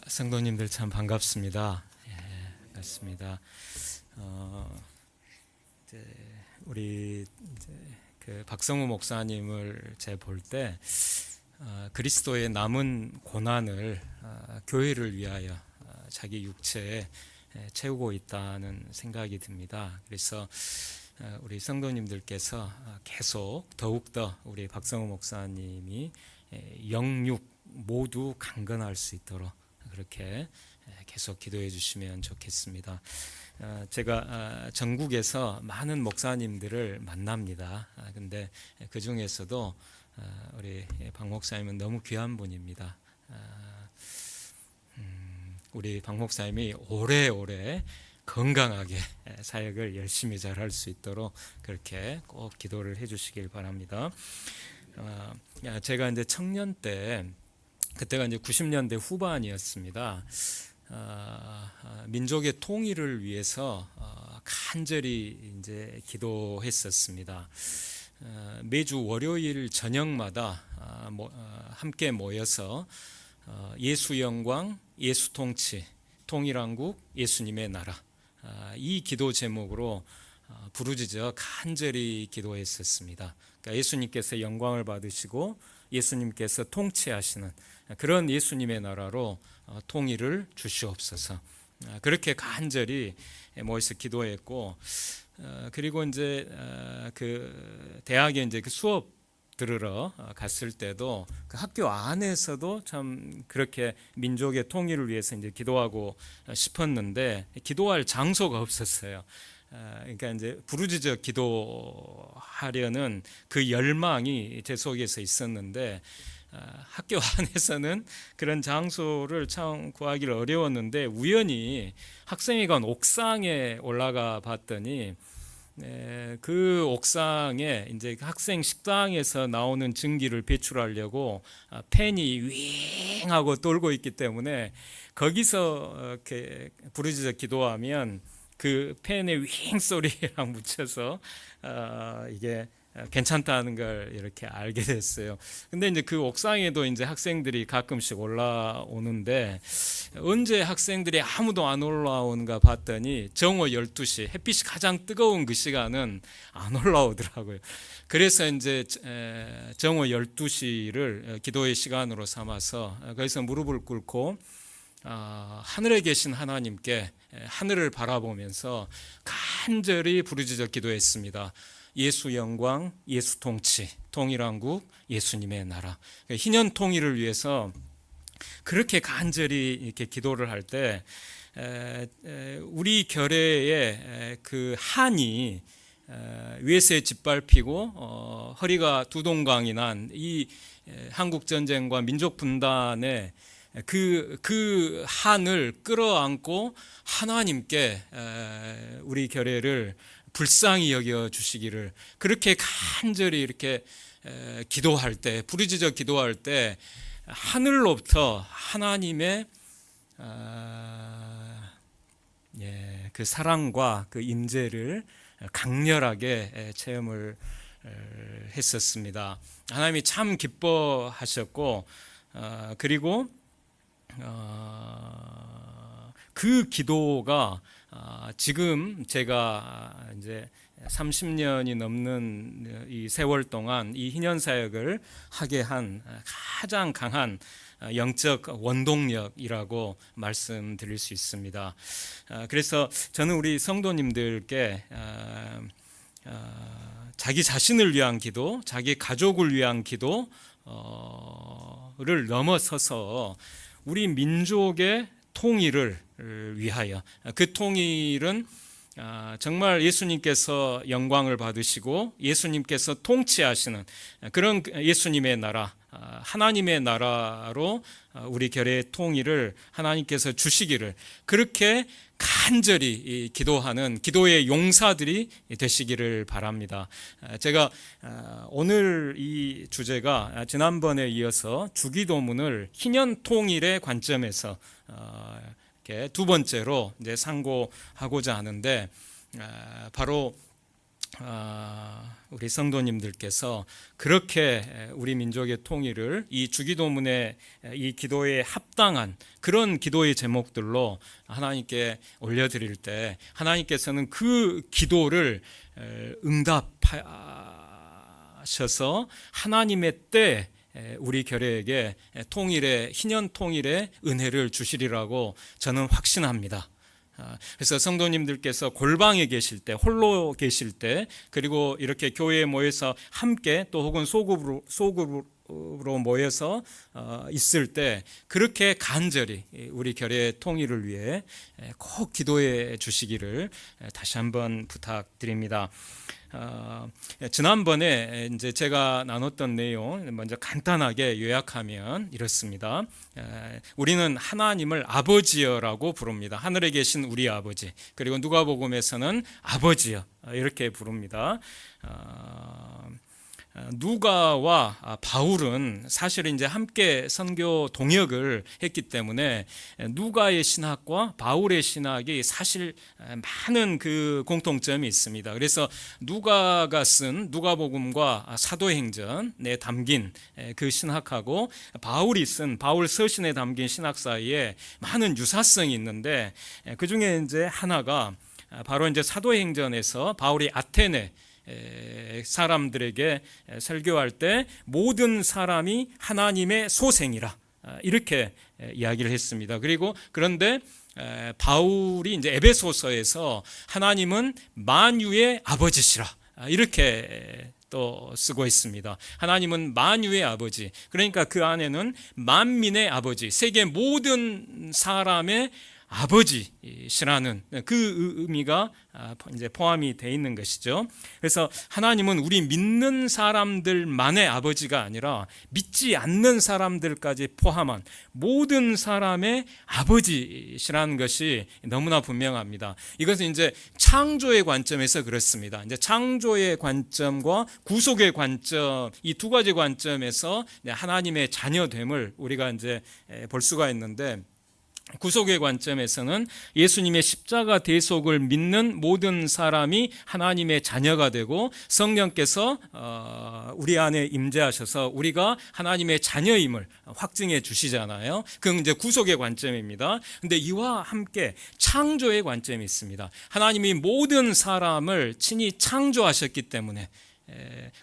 성도님들 참 반갑습니다. 반갑습니다. 이제 우리 그 박성우 목사님을 제 볼 때 그리스도의 남은 고난을 교회를 위하여 자기 육체에 채우고 있다는 생각이 듭니다. 그래서 우리 성도님들께서 계속 더욱더 우리 박성우 목사님이 영육 모두 강건할 수 있도록 그렇게 계속 기도해 주시면 좋겠습니다. 제가 전국에서 많은 목사님들을 만납니다. 근데 그 중에서도 우리 박 목사님은 너무 귀한 분입니다. 우리 박 목사님이 오래오래 건강하게 사역을 열심히 잘할 수 있도록 그렇게 꼭 기도를 해 주시길 바랍니다. 제가 이제 청년 때 그때가 이제 90년대 후반이었습니다. 민족의 통일을 위해서 간절히 이제 기도했었습니다. 매주 월요일 저녁마다 함께 모여서 예수 영광, 예수 통치, 통일한국, 예수님의 나라 이 기도 제목으로 부르짖어 간절히 기도했었습니다. 그러니까 예수님께서 영광을 받으시고 예수님께서 통치하시는 그런 예수님의 나라로 통일을 주시옵소서. 그렇게 간절히 모여서 기도했고, 그리고 이제 그 대학에 이제 그 수업 들으러 갔을 때도 그 학교 안에서도 참 그렇게 민족의 통일을 위해서 이제 기도하고 싶었는데 기도할 장소가 없었어요. 그러니까 이제 부르짖어 기도하려는 그 열망이 제 속에서 있었는데 학교 안에서는 그런 장소를 참 구하기를 어려웠는데 우연히 학생회관 옥상에 올라가 봤더니 그 옥상에 이제 학생 식당에서 나오는 증기를 배출하려고 팬이 윙 하고 돌고 있기 때문에 거기서 이렇게 부르짖어 기도하면 그 팬의 윙 소리랑 묻혀서 이게 괜찮다는 걸 이렇게 알게 됐어요. 근데 이제 그 옥상에도 이제 학생들이 가끔씩 올라오는데 언제 학생들이 아무도 안 올라오는가 봤더니 정오 12시 햇빛이 가장 뜨거운 그 시간은 안 올라오더라고요. 그래서 이제 정오 12시를 기도의 시간으로 삼아서 거기서 무릎을 꿇고 하늘에 계신 하나님께 하늘을 바라보면서 간절히 부르짖어 기도했습니다. 예수 영광, 예수 통치, 통일한국, 예수님의 나라. 희년 통일을 위해서 그렇게 간절히 이렇게 기도를 할 때 우리 결의의 그 한이 위에서에 짓밟히고 허리가 두 동강이 난 이 한국 전쟁과 민족 분단의 그 한을 끌어안고 하나님께 우리 결의를 불쌍히 여겨 주시기를 그렇게 간절히 이렇게 기도할 때 부르짖어 기도할 때 하늘로부터 하나님의 그 사랑과 그 임재를 강렬하게 체험을 했었습니다. 하나님이 참 기뻐하셨고 그리고 그 기도가 지금 제가 이제 30년이 넘는 이 세월 동안 이 희년 사역을 하게 한 가장 강한 영적 원동력이라고 말씀드릴 수 있습니다. 그래서 저는 우리 성도님들께 자기 자신을 위한 기도, 자기 가족을 위한 기도를 넘어서서 우리 민족의 통일을 위하여 그 통일은 정말 예수님께서 영광을 받으시고 예수님께서 통치하시는 그런 예수님의 나라 하나님의 나라로 우리 결의 통일을 하나님께서 주시기를 그렇게 간절히 기도하는 기도의 용사들이 되시기를 바랍니다. 제가 오늘 이 주제가 지난번에 이어서 주기도문을 희년 통일의 관점에서 이렇게 두 번째로 이제 상고하고자 하는데 바로 우리 성도님들께서 그렇게 우리 민족의 통일을 이 주기도문의 이 기도에 합당한 그런 기도의 제목들로 하나님께 올려드릴 때 하나님께서는 그 기도를 응답하셔서 하나님의 때 우리 교회에게 통일의 희년 통일의 은혜를 주시리라고 저는 확신합니다. 그래서 성도님들께서 골방에 계실 때, 홀로 계실 때, 그리고 이렇게 교회에 모여서 함께 또 혹은 소그룹으로 모여서 있을 때 그렇게 간절히 우리 교회의 통일을 위해 꼭 기도해 주시기를 다시 한번 부탁드립니다. 지난번에 이제 제가 나눴던 내용 먼저 간단하게 요약하면 이렇습니다. 우리는 하나님을 아버지여라고 부릅니다. 하늘에 계신 우리 아버지. 그리고 누가복음에서는 아버지여 이렇게 부릅니다. 누가와 바울은 사실 이제 함께 선교 동역을 했기 때문에 누가의 신학과 바울의 신학이 사실 많은 그 공통점이 있습니다. 그래서 누가가 쓴 누가복음과 사도행전에 담긴 그 신학하고 바울이 쓴 바울 서신에 담긴 신학 사이에 많은 유사성이 있는데 그 중에 이제 하나가 바로 이제 사도행전에서 바울이 아테네 사람들에게 설교할 때 모든 사람이 하나님의 소생이라 이렇게 이야기를 했습니다. 그리고 그런데 바울이 이제 에베소서에서 하나님은 만유의 아버지시라 이렇게 또 쓰고 있습니다. 하나님은 만유의 아버지. 그러니까 그 안에는 만민의 아버지, 세계 모든 사람의 아버지시라는 그 의미가 이제 포함이 되어 있는 것이죠. 그래서 하나님은 우리 믿는 사람들만의 아버지가 아니라 믿지 않는 사람들까지 포함한 모든 사람의 아버지시라는 것이 너무나 분명합니다. 이것은 이제 창조의 관점에서 그렇습니다. 이제 창조의 관점과 구속의 관점 이 두 가지 관점에서 하나님의 자녀됨을 우리가 이제 볼 수가 있는데 구속의 관점에서는 예수님의 십자가 대속을 믿는 모든 사람이 하나님의 자녀가 되고 성령께서 우리 안에 임재하셔서 우리가 하나님의 자녀임을 확증해 주시잖아요. 그건 이제 구속의 관점입니다. 근데 이와 함께 창조의 관점이 있습니다. 하나님이 모든 사람을 친히 창조하셨기 때문에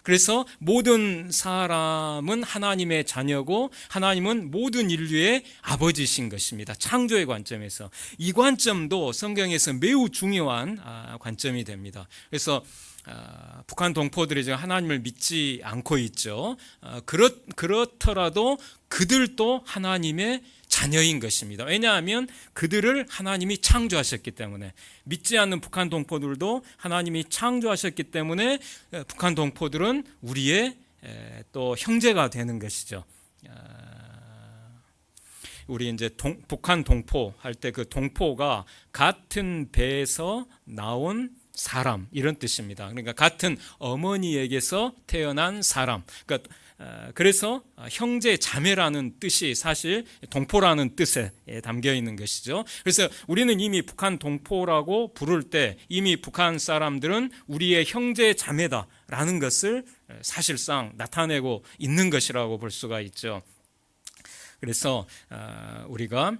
그래서 모든 사람은 하나님의 자녀고 하나님은 모든 인류의 아버지신 것입니다. 창조의 관점에서 이 관점도 성경에서 매우 중요한 관점이 됩니다. 그래서 북한 동포들이 지금 하나님을 믿지 않고 있죠. 그렇더라도 그들도 하나님의 자녀인 것입니다. 왜냐하면 그들을 하나님이 창조하셨기 때문에 믿지 않는 북한 동포들도 하나님이 창조하셨기 때문에 북한 동포들은 우리의 또 형제가 되는 것이죠. 우리 이제 북한 동포 할 때 그 동포가 같은 배에서 나온 사람 이런 뜻입니다. 그러니까 같은 어머니에게서 태어난 사람. 그러니까 그래서 형제 자매라는 뜻이 사실 동포라는 뜻에 담겨 있는 것이죠. 그래서 우리는 이미 북한 동포라고 부를 때 이미 북한 사람들은 우리의 형제 자매다라는 것을 사실상 나타내고 있는 것이라고 볼 수가 있죠. 그래서 우리가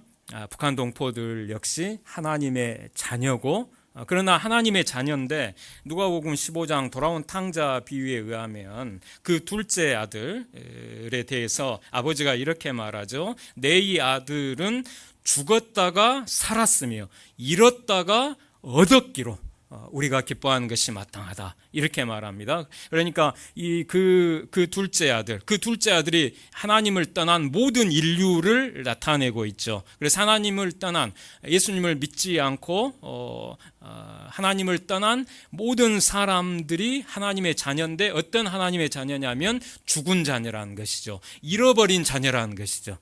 북한 동포들 역시 하나님의 자녀고 그러나 하나님의 자녀인데 누가복음 15장 돌아온 탕자 비유에 의하면 그 둘째 아들에 대해서 아버지가 이렇게 말하죠. 내 이 아들은 죽었다가 살았으며 잃었다가 얻었기로 우리가 기뻐하는 것이 마땅하다 이렇게 말합니다. 그러니까 그 둘째 아들이 하나님을 떠난 모든 인류를 나타내고 있죠. 그래서 하나님을 떠난 예수님을 믿지 않고 하나님을 떠난 모든 사람들이 하나님의 자녀인데 어떤 하나님의 자녀냐면 죽은 자녀라는 것이죠. 잃어버린 자녀라는 것이죠.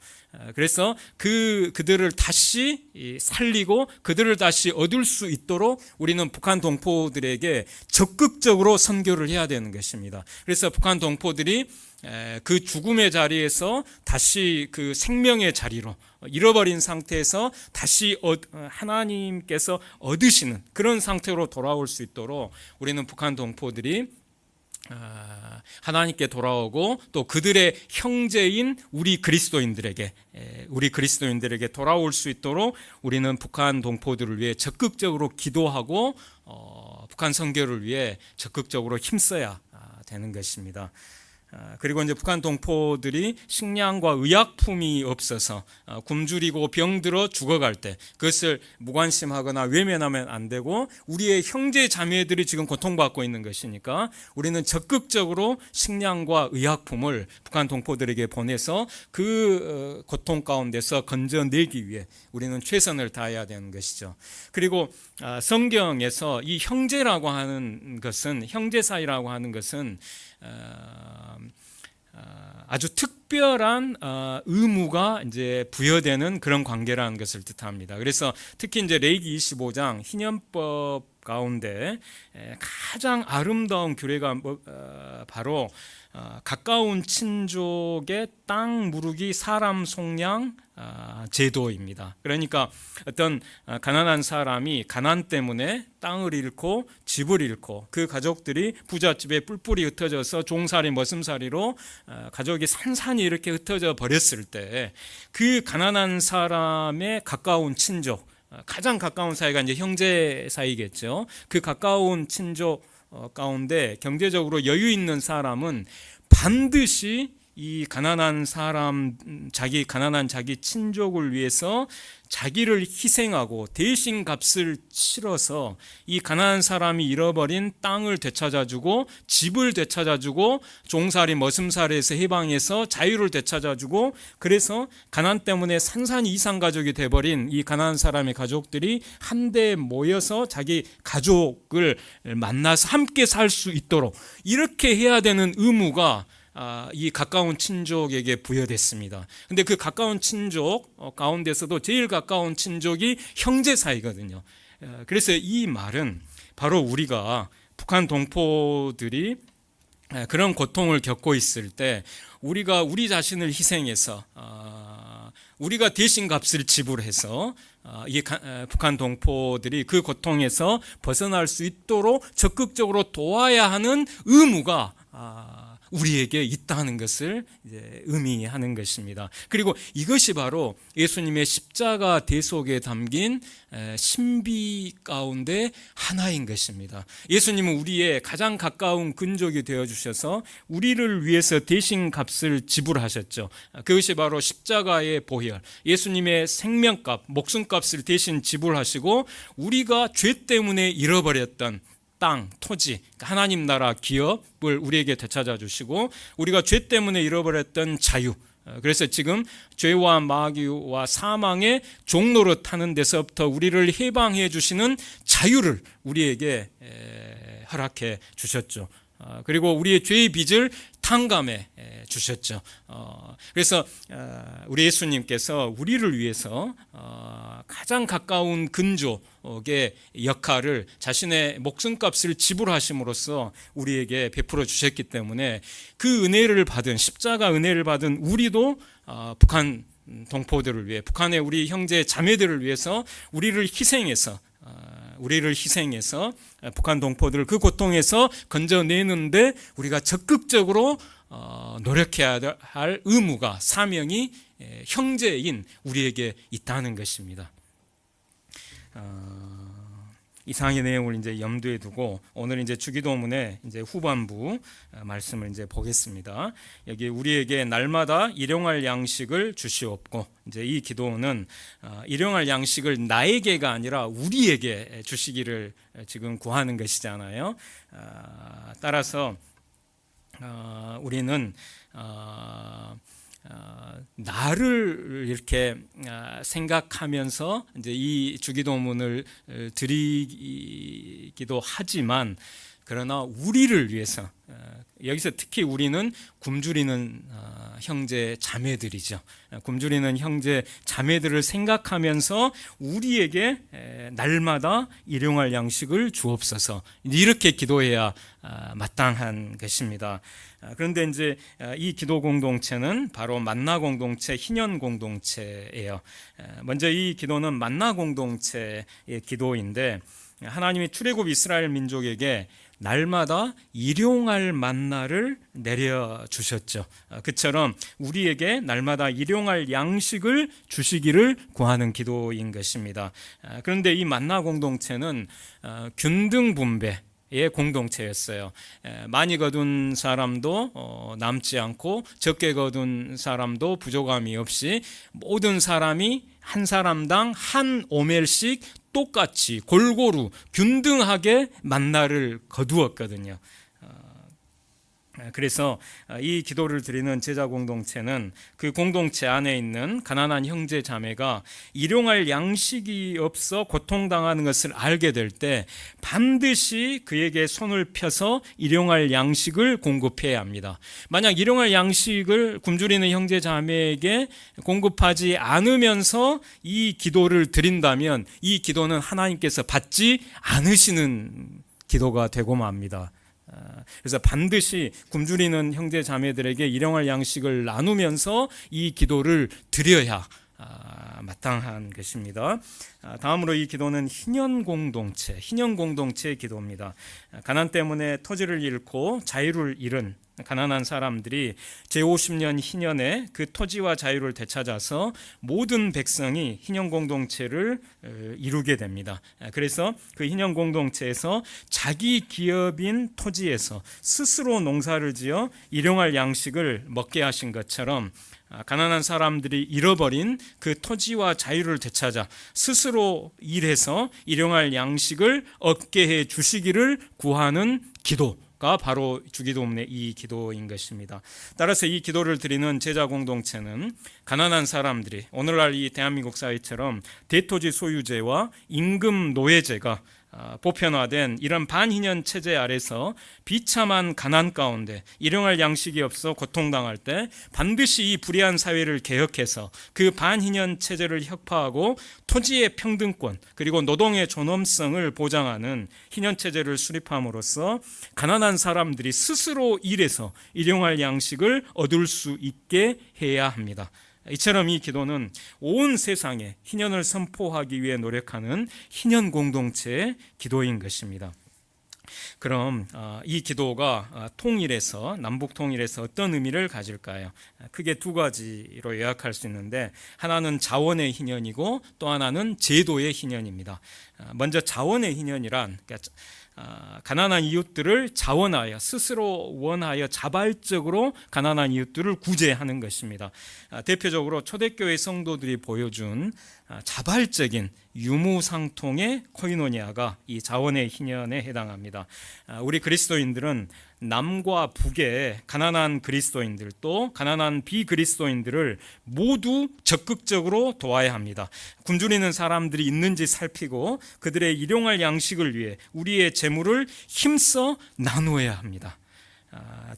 그래서 그들을 다시 살리고 그들을 다시 얻을 수 있도록 우리는 북한 동포들에게 적극적으로 선교를 해야 되는 것입니다. 그래서 북한 동포들이 그 죽음의 자리에서 다시 그 생명의 자리로 잃어버린 상태에서 다시 하나님께서 얻으시는 그런 상태로 돌아올 수 있도록 우리는 북한 동포들이 하나님께 돌아오고 또 그들의 형제인 우리 그리스도인들에게 돌아올 수 있도록 우리는 북한 동포들을 위해 적극적으로 기도하고 북한 선교를 위해 적극적으로 힘써야 되는 것입니다. 그리고 이제 북한 동포들이 식량과 의약품이 없어서 굶주리고 병들어 죽어갈 때 그것을 무관심하거나 외면하면 안 되고 우리의 형제 자매들이 지금 고통받고 있는 것이니까 우리는 적극적으로 식량과 의약품을 북한 동포들에게 보내서 그 고통 가운데서 건져내기 위해 우리는 최선을 다해야 되는 것이죠. 그리고 성경에서 이 형제라고 하는 것은 형제 사이라고 하는 것은 아주 특별한 의무가 이제 부여되는 그런 관계라는 것을 뜻합니다. 그래서 특히 이제 레위기 25장 희년법 가운데 가장 아름다운 규례가 바로 가까운 친족의 땅 무르기 사람 속량 제도입니다. 그러니까 어떤 가난한 사람이 가난 때문에 땅을 잃고 집을 잃고 그 가족들이 부잣집에 뿔뿔이 흩어져서 종살이 머슴살이로 가족이 산산이 이렇게 흩어져 버렸을 때 그 가난한 사람의 가까운 친족, 가장 가까운 사이가 이제 형제 사이겠죠. 그 가까운 친족 가운데 경제적으로 여유 있는 사람은 반드시 이 가난한 사람, 가난한 자기 친족을 위해서 자기를 희생하고 대신 값을 치러서 이 가난한 사람이 잃어버린 땅을 되찾아주고 집을 되찾아주고 종살이 머슴살이에서 해방해서 자유를 되찾아주고 그래서 가난 때문에 산산이 이산가족이 돼버린 이 가난한 사람의 가족들이 한데 모여서 자기 가족을 만나서 함께 살 수 있도록 이렇게 해야 되는 의무가 이 가까운 친족에게 부여됐습니다. 근데 그 가까운 친족 가운데서도 제일 가까운 친족이 형제 사이거든요. 그래서 이 말은 바로 우리가 북한 동포들이 그런 고통을 겪고 있을 때 우리가 우리 자신을 희생해서 우리가 대신 값을 지불해서 이 북한 동포들이 그 고통에서 벗어날 수 있도록 적극적으로 도와야 하는 의무가 우리에게 있다는 것을 이제 의미하는 것입니다. 그리고 이것이 바로 예수님의 십자가 대속에 담긴 신비 가운데 하나인 것입니다. 예수님은 우리의 가장 가까운 근족이 되어주셔서 우리를 위해서 대신 값을 지불하셨죠. 그것이 바로 십자가의 보혈, 예수님의 생명값, 목숨값을 대신 지불하시고 우리가 죄 때문에 잃어버렸던 땅, 토지, 하나님 나라 기업을 우리에게 되찾아 주시고 우리가 죄 때문에 잃어버렸던 자유, 그래서 지금 죄와 마귀와 사망의 종노릇 하는 데서부터 우리를 해방해 주시는 자유를 우리에게 허락해 주셨죠. 그리고 우리의 죄의 빚을 탕감해 주셨죠. 그래서 우리 예수님께서 우리를 위해서 가장 가까운 근족의 역할을 자신의 목숨값을 지불하심으로써 우리에게 베풀어 주셨기 때문에 그 은혜를 받은 십자가 은혜를 받은 우리도 북한 동포들을 위해 북한의 우리 형제 자매들을 위해서 우리를 희생해서 북한 동포들을 그 고통에서 건져내는데 우리가 적극적으로 노력해야 할 의무가 사명이 형제인 우리에게 있다는 것입니다. 이상의 내용을 이제 염두에 두고 오늘 이제 주기도문의 이제 후반부 말씀을 이제 보겠습니다. 여기 우리에게 날마다 일용할 양식을 주시옵고 이제 이 기도는 일용할 양식을 나에게가 아니라 우리에게 주시기를 지금 구하는 것이잖아요. 따라서 우리는 나를 이렇게 생각하면서 이제 이 주기도문을 드리기도 하지만 그러나 우리를 위해서, 여기서 특히 우리는 굶주리는 형제 자매들이죠. 굶주리는 형제 자매들을 생각하면서 우리에게 날마다 일용할 양식을 주옵소서, 이렇게 기도해야 마땅한 것입니다. 그런데 이제 이 기도 공동체는 바로 만나 공동체, 희년 공동체예요. 먼저 이 기도는 만나 공동체의 기도인데, 하나님이 출애굽 이스라엘 민족에게 날마다 일용할 만나를 내려주셨죠. 그처럼 우리에게 날마다 일용할 양식을 주시기를 구하는 기도인 것입니다. 그런데 이 만나 공동체는 균등 분배의 공동체였어요. 많이 거둔 사람도 남지 않고 적게 거둔 사람도 부족함이 없이 모든 사람이 한 사람당 한 오멜씩 똑같이 골고루 균등하게 만나를 거두었거든요. 그래서 이 기도를 드리는 제자 공동체는 그 공동체 안에 있는 가난한 형제 자매가 일용할 양식이 없어 고통당하는 것을 알게 될 때 반드시 그에게 손을 펴서 일용할 양식을 공급해야 합니다. 만약 일용할 양식을 굶주리는 형제 자매에게 공급하지 않으면서 이 기도를 드린다면 이 기도는 하나님께서 받지 않으시는 기도가 되고 맙니다. 그래서 반드시 굶주리는 형제 자매들에게 일용할 양식을 나누면서 이 기도를 드려야 마땅한 것입니다. 다음으로 이 기도는 희년 공동체의 기도입니다. 가난 때문에 토지를 잃고 자유를 잃은 가난한 사람들이 제50년 희년에 그 토지와 자유를 되찾아서 모든 백성이 희년 공동체를 이루게 됩니다. 그래서 그 희년 공동체에서 자기 기업인 토지에서 스스로 농사를 지어 일용할 양식을 먹게 하신 것처럼 가난한 사람들이 잃어버린 그 토지와 자유를 되찾아 스스로 일해서 일용할 양식을 얻게 해 주시기를 구하는 기도가 바로 주기도문의 이 기도인 것입니다. 따라서 이 기도를 드리는 제자 공동체는 가난한 사람들이 오늘날 이 대한민국 사회처럼 대토지 소유제와 임금 노예제가 보편화된 이런 반희년 체제 아래서 비참한 가난 가운데 일용할 양식이 없어 고통당할 때 반드시 이 불의한 사회를 개혁해서 그 반희년 체제를 혁파하고 토지의 평등권 그리고 노동의 존엄성을 보장하는 희년 체제를 수립함으로써 가난한 사람들이 스스로 일해서 일용할 양식을 얻을 수 있게 해야 합니다. 이처럼 이 기도는 온 세상에 희년을 선포하기 위해 노력하는 희년 공동체의 기도인 것입니다. 그럼 이 기도가 통일에서 남북 통일에서 어떤 의미를 가질까요? 크게 두 가지로 요약할 수 있는데, 하나는 자원의 희년이고 또 하나는 제도의 희년입니다. 먼저 자원의 희년이란 가난한 이웃들을 자원하여 스스로 원하여 자발적으로 가난한 이웃들을 구제하는 것입니다. 대표적으로 초대교회 성도들이 보여준 자발적인 유무상통의 코이노니아가 이 자원의 희년에 해당합니다. 우리 그리스도인들은 남과 북의 가난한 그리스도인들 또 가난한 비그리스도인들을 모두 적극적으로 도와야 합니다. 굶주리는 사람들이 있는지 살피고 그들의 일용할 양식을 위해 우리의 재물을 힘써 나누어야 합니다.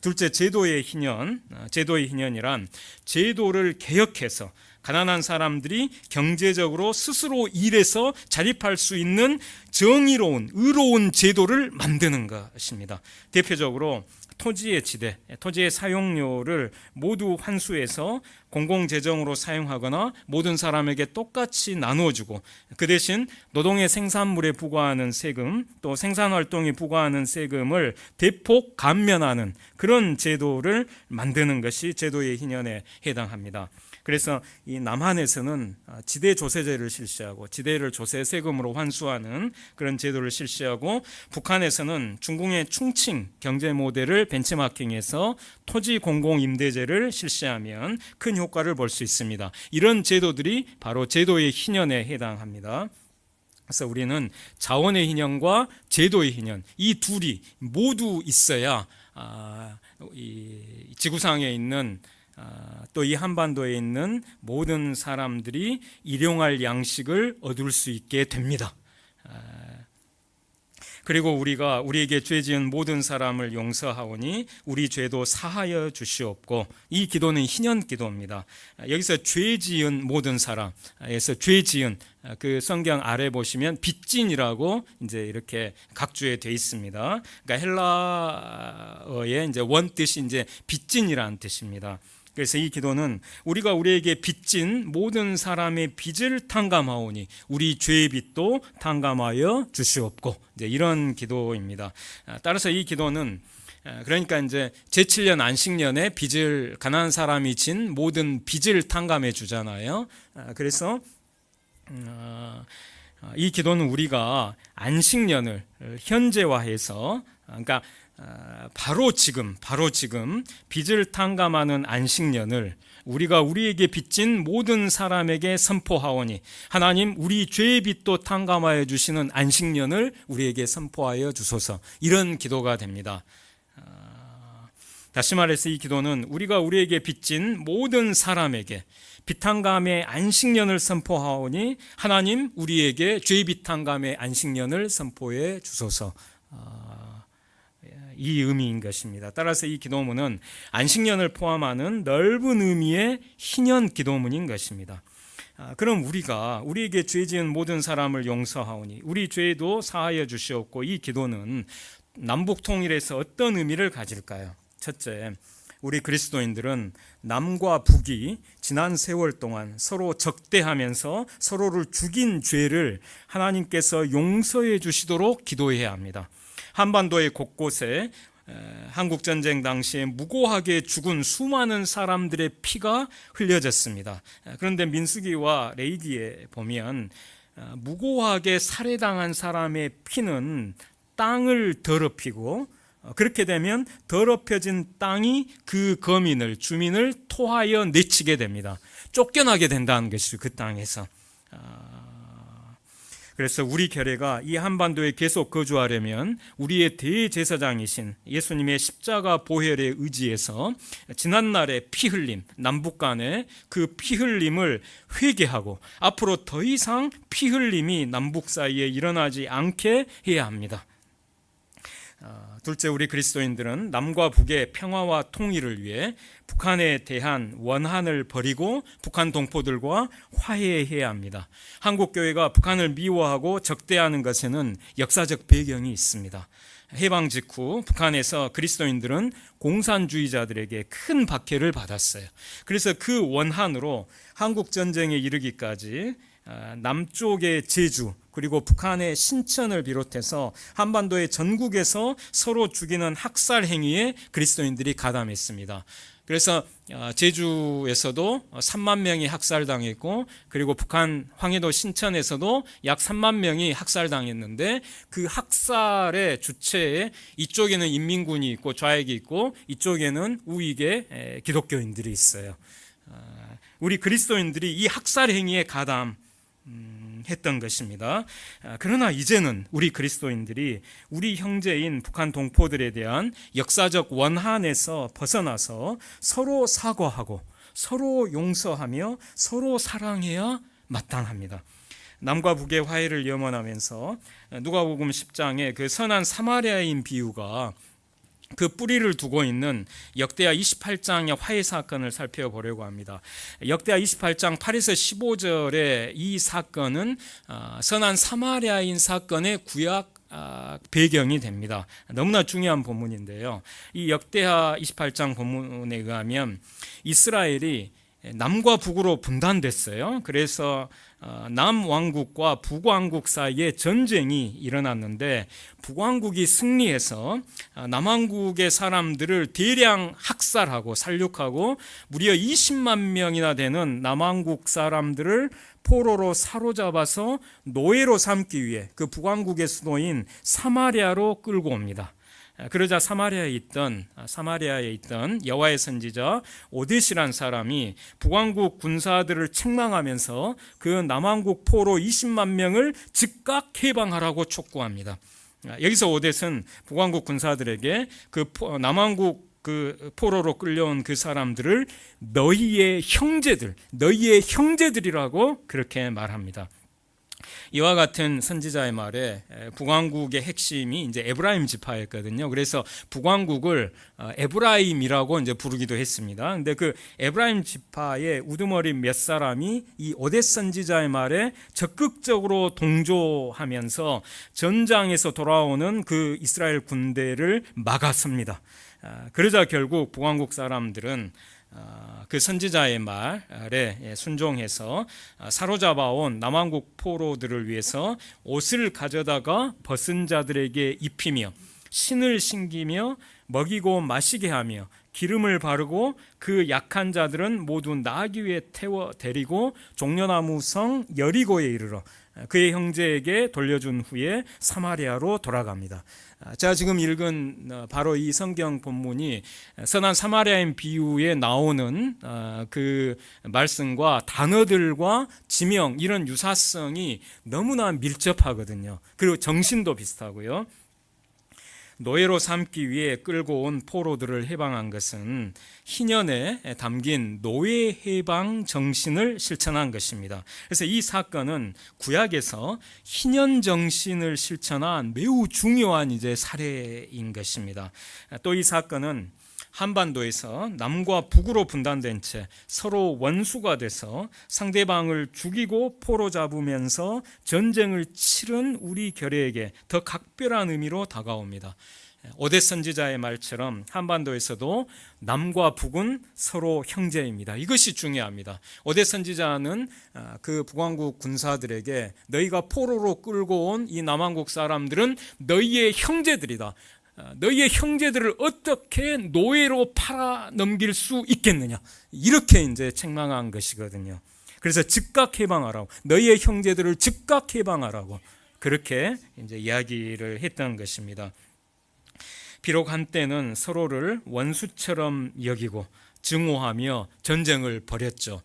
둘째, 제도의 희년이란 제도를 개혁해서 가난한 사람들이 경제적으로 스스로 일해서 자립할 수 있는 정의로운 의로운 제도를 만드는 것입니다. 대표적으로 토지의 지대, 토지의 사용료를 모두 환수해서 공공재정으로 사용하거나 모든 사람에게 똑같이 나누어주고 그 대신 노동의 생산물에 부과하는 세금 또 생산활동에 부과하는 세금을 대폭 감면하는 그런 제도를 만드는 것이 제도의 희년에 해당합니다. 그래서 이 남한에서는 지대 조세제를 실시하고 지대를 조세 세금으로 환수하는 그런 제도를 실시하고, 북한에서는 중공의 충칭 경제 모델을 벤치마킹해서 토지 공공 임대제를 실시하면 큰 효과를 볼 수 있습니다. 이런 제도들이 바로 제도의 희년에 해당합니다. 그래서 우리는 자원의 희년과 제도의 희년 이 둘이 모두 있어야 이 지구상에 있는 또 이 한반도에 있는 모든 사람들이 일용할 양식을 얻을 수 있게 됩니다. 그리고 우리가 우리에게 죄 지은 모든 사람을 용서하오니 우리 죄도 사하여 주시옵고. 이 기도는 희년 기도입니다. 여기서 죄 지은 모든 사람에서 죄 지은, 그 성경 아래 보시면 빚진이라고 이제 이렇게 각주에 돼 있습니다. 그러니까 헬라어의 이제 원뜻이 이제 빚진이라는 뜻입니다. 그래서 이 기도는 우리가 우리에게 빚진 모든 사람의 빚을 탕감하오니 우리 죄의 빚도 탕감하여 주시옵고, 이제 이런 기도입니다. 따라서 이 기도는 그러니까 이제 제7년 안식년에 빚을 가난한 사람이 진 모든 빚을 탕감해 주잖아요. 그래서 이 기도는 우리가 안식년을 현재화해서, 그러니까 바로 지금 빚을 탕감하는 안식년을 우리가 우리에게 빚진 모든 사람에게 선포하오니 하나님 우리 죄의 빚도 탕감하여 주시는 안식년을 우리에게 선포하여 주소서. 이런 기도가 됩니다. 다시 말해서 이 기도는 우리가 우리에게 빚진 모든 사람에게 빚탕감의 안식년을 선포하오니 하나님 우리에게 죄의 빚탕감의 안식년을 선포해 주소서. 이 의미인 것입니다. 따라서 이 기도문은 안식년을 포함하는 넓은 의미의 희년 기도문인 것입니다. 그럼 우리가 우리에게 죄 지은 모든 사람을 용서하오니 우리 죄도 사하여 주시옵고, 이 기도는 남북 통일에서 어떤 의미를 가질까요? 첫째, 우리 그리스도인들은 남과 북이 지난 세월 동안 서로 적대하면서 서로를 죽인 죄를 하나님께서 용서해 주시도록 기도해야 합니다. 한반도의 곳곳에 한국전쟁 당시에 무고하게 죽은 수많은 사람들의 피가 흘려졌습니다. 그런데 민수기와 레위기에 보면 무고하게 살해당한 사람의 피는 땅을 더럽히고, 그렇게 되면 더럽혀진 땅이 그 거민을, 주민을 토하여 내치게 됩니다. 쫓겨나게 된다는 것이죠, 그 땅에서. 그래서 우리 교회가 이 한반도에 계속 거주하려면 우리의 대제사장이신 예수님의 십자가 보혈에 의지해서 지난날의 피 흘림, 남북 간의 그 피 흘림을 회개하고 앞으로 더 이상 피 흘림이 남북 사이에 일어나지 않게 해야 합니다. 둘째, 우리 그리스도인들은 남과 북의 평화와 통일을 위해 북한에 대한 원한을 버리고 북한 동포들과 화해해야 합니다. 한국교회가 북한을 미워하고 적대하는 것에는 역사적 배경이 있습니다. 해방 직후 북한에서 그리스도인들은 공산주의자들에게 큰 박해를 받았어요. 그래서 그 원한으로 한국전쟁에 이르기까지 남쪽의 제주 그리고 북한의 신천을 비롯해서 한반도의 전국에서 서로 죽이는 학살 행위에 그리스도인들이 가담했습니다. 그래서 제주에서도 3만 명이 학살당했고, 그리고 북한 황해도 신천에서도 약 3만 명이 학살당했는데, 그 학살의 주체에 이쪽에는 인민군이 있고 좌익이 있고 이쪽에는 우익의 기독교인들이 있어요. 우리 그리스도인들이 이 학살 행위에 가담했던 것입니다. 그러나 이제는 우리 그리스도인들이 우리 형제인 북한 동포들에 대한 역사적 원한에서 벗어나서 서로 사과하고 서로 용서하며 서로 사랑해야 마땅합니다. 남과 북의 화해를 염원하면서 누가복음 10장에 그 선한 사마리아인 비유가 그 뿌리를 두고 있는 역대하 28장의 화해 사건을 살펴보려고 합니다. 역대하 28장 8에서 15절의 이 사건은 선한 사마리아인 사건의 구약 배경이 됩니다. 너무나 중요한 본문인데요. 이 역대하 28장 본문에 의하면 이스라엘이 남과 북으로 분단됐어요. 그래서 남왕국과 북왕국 사이에 전쟁이 일어났는데 북왕국이 승리해서 남왕국의 사람들을 대량 학살하고 살육하고 무려 20만 명이나 되는 남왕국 사람들을 포로로 사로잡아서 노예로 삼기 위해 그 북왕국의 수도인 사마리아로 끌고 옵니다. 그러자 사마리아에 있던 여호와의 선지자 오뎃이란 사람이 북왕국 군사들을 책망하면서 그 남왕국 포로 20만 명을 즉각 해방하라고 촉구합니다. 여기서 오뎃은 북왕국 군사들에게 그 남왕국 그 포로로 끌려온 그 사람들을 너희의 형제들이라고 그렇게 말합니다. 이와 같은 선지자의 말에 북왕국의 핵심이 이제 에브라임 지파였거든요. 그래서 북왕국을 에브라임이라고 이제 부르기도 했습니다. 근데 그 에브라임 지파의 우두머리 몇 사람이 이 오뎃 선지자의 말에 적극적으로 동조하면서 전장에서 돌아오는 그 이스라엘 군대를 막았습니다. 그러자 결국 북왕국 사람들은 그 선지자의 말에 순종해서 사로잡아온 남왕국 포로들을 위해서 옷을 가져다가 벗은 자들에게 입히며 신을 신기며 먹이고 마시게 하며 기름을 바르고 그 약한 자들은 모두 나귀 위에 태워 데리고 종려나무 성 여리고에 이르러 그의 형제에게 돌려준 후에 사마리아로 돌아갑니다. 제가 지금 읽은 바로 이 성경 본문이 선한 사마리아인 비유에 나오는 그 말씀과 단어들과 지명 이런 유사성이 너무나 밀접하거든요. 그리고 정신도 비슷하고요. 노예로 삼기 위해 끌고 온 포로들을 해방한 것은 희년에 담긴 노예 해방 정신을 실천한 것입니다. 그래서 이 사건은 구약에서 희년 정신을 실천한 매우 중요한 이제 사례인 것입니다. 또 이 사건은 한반도에서 남과 북으로 분단된 채 서로 원수가 돼서 상대방을 죽이고 포로 잡으면서 전쟁을 치른 우리 결의에게 더 각별한 의미로 다가옵니다. 오뎃 선지자의 말처럼 한반도에서도 남과 북은 서로 형제입니다. 이것이 중요합니다. 오뎃 선지자는 그 북왕국 군사들에게 너희가 포로로 끌고 온 이 남왕국 사람들은 너희의 형제들이다. 너희의 형제들을 어떻게 노예로 팔아 넘길 수 있겠느냐, 이렇게 이제 책망한 것이거든요. 그래서 즉각 해방하라고, 너희의 형제들을 즉각 해방하라고 그렇게 이제 이야기를 했던 것입니다. 비록 한때는 서로를 원수처럼 여기고 증오하며 전쟁을 벌였죠.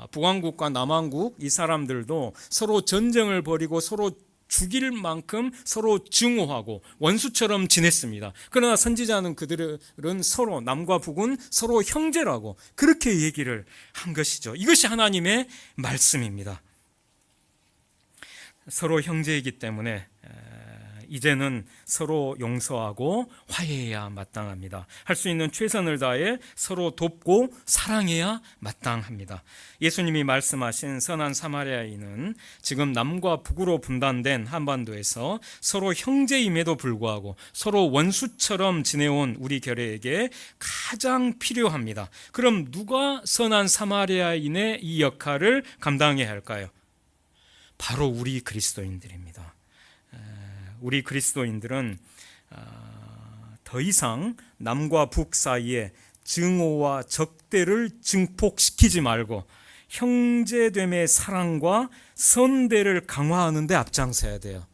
북왕국과 남왕국 이 사람들도 서로 전쟁을 벌이고 서로 죽일 만큼 서로 증오하고 원수처럼 지냈습니다. 그러나 선지자는 그들은 서로, 남과 북은 서로 형제라고 그렇게 얘기를 한 것이죠. 이것이 하나님의 말씀입니다. 서로 형제이기 때문에 이제는 서로 용서하고 화해해야 마땅합니다. 할 수 있는 최선을 다해 서로 돕고 사랑해야 마땅합니다. 예수님이 말씀하신 선한 사마리아인은 지금 남과 북으로 분단된 한반도에서 서로 형제임에도 불구하고 서로 원수처럼 지내온 우리 결의에게 가장 필요합니다. 그럼 누가 선한 사마리아인의 이 역할을 감당해야 할까요? 바로 우리 그리스도인들입니다. 우리 그리스도인들은 더 이상 남과 북 사이에 증오와 적대를 증폭시키지 말고 형제됨의 사랑과 선대를 강화하는 데 앞장서야 돼요.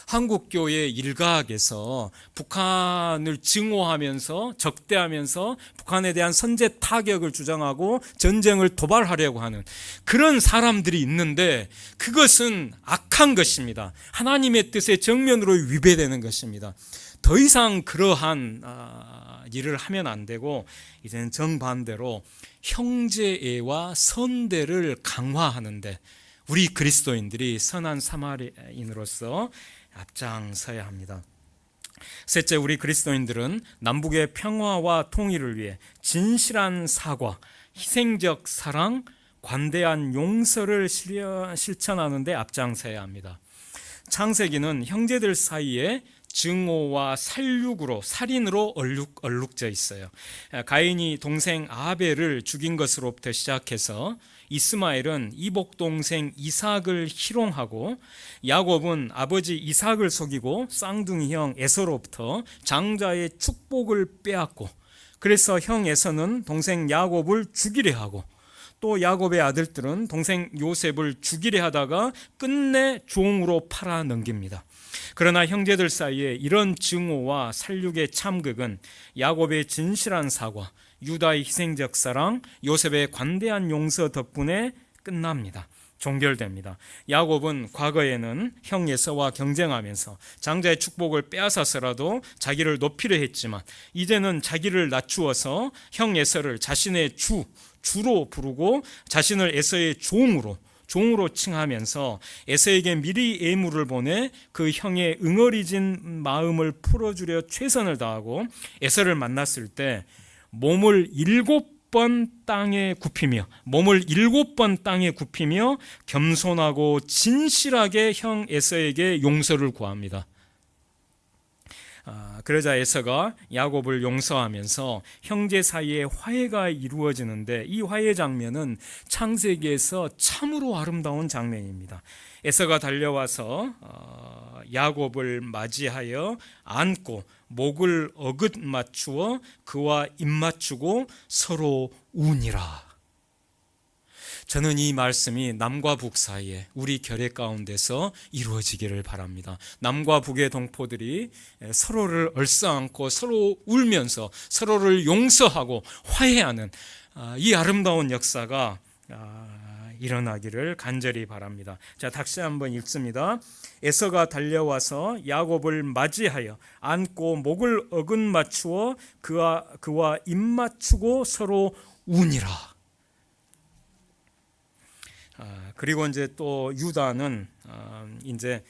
한국교회 일각에서 북한을 증오하면서 적대하면서 북한에 대한 선제 타격을 주장하고 전쟁을 도발하려고 하는 그런 사람들이 있는데 그것은 악한 것입니다. 하나님의 뜻에 정면으로 위배되는 것입니다. 더 이상 그러한 일을 하면 안 되고 이제는 정반대로 형제애와 선대를 강화하는데 우리 그리스도인들이 선한 사마리아인으로서 앞장서야 합니다. 셋째, 우리 그리스도인들은 남북의 평화와 통일을 위해 진실한 사과, 희생적 사랑, 관대한 용서를 실천하는 데 앞장서야 합니다. 창세기는 형제들 사이에 증오와 살인으로 얼룩져 있어요. 가인이 동생 아벨을 죽인 것으로부터 시작해서 이스마엘은 이복 동생 이삭을 희롱하고 야곱은 아버지 이삭을 속이고 쌍둥이 형 에서로부터 장자의 축복을 빼앗고 그래서 형 에서는 동생 야곱을 죽이려 하고 또 야곱의 아들들은 동생 요셉을 죽이려 하다가 끝내 종으로 팔아 넘깁니다. 그러나 형제들 사이에 이런 증오와 살육의 참극은 야곱의 진실한 사과, 유다의 희생적 사랑, 요셉의 관대한 용서 덕분에 끝납니다. 종결됩니다. 야곱은 과거에는 형 에서와 경쟁하면서 장자의 축복을 빼앗아서라도 자기를 높이려 했지만 이제는 자기를 낮추어서 형 에서를 자신의 주로 부르고 자신을 에서의 종으로 종으로 칭하면서 에서에게 미리 예물을 보내 그 형의 응어리진 마음을 풀어주려 최선을 다하고 에서를 만났을 때 몸을 7번 땅에 굽히며 겸손하고 진실하게 형 에서에게 용서를 구합니다. 그러자 에서가 야곱을 용서하면서 형제 사이에 화해가 이루어지는데 이 화해 장면은 창세기에서 참으로 아름다운 장면입니다. 에서가 달려와서 야곱을 맞이하여 안고 목을 어긋 맞추어 그와 입맞추고 서로 우니라. 저는 이 말씀이 남과 북 사이에 우리 결의 가운데서 이루어지기를 바랍니다. 남과 북의 동포들이 서로를 얼싸안고 서로 울면서 서로를 용서하고 화해하는 이 아름다운 역사가 일어나기를 간절히 바랍니다. 자, 다시 한번 읽습니다. 에서가 달려와서 야곱을 맞이하여 안고 목을 어긋 맞추어 그와 입맞추고 서로 우니라. 그리고 이제 또 유다는 이제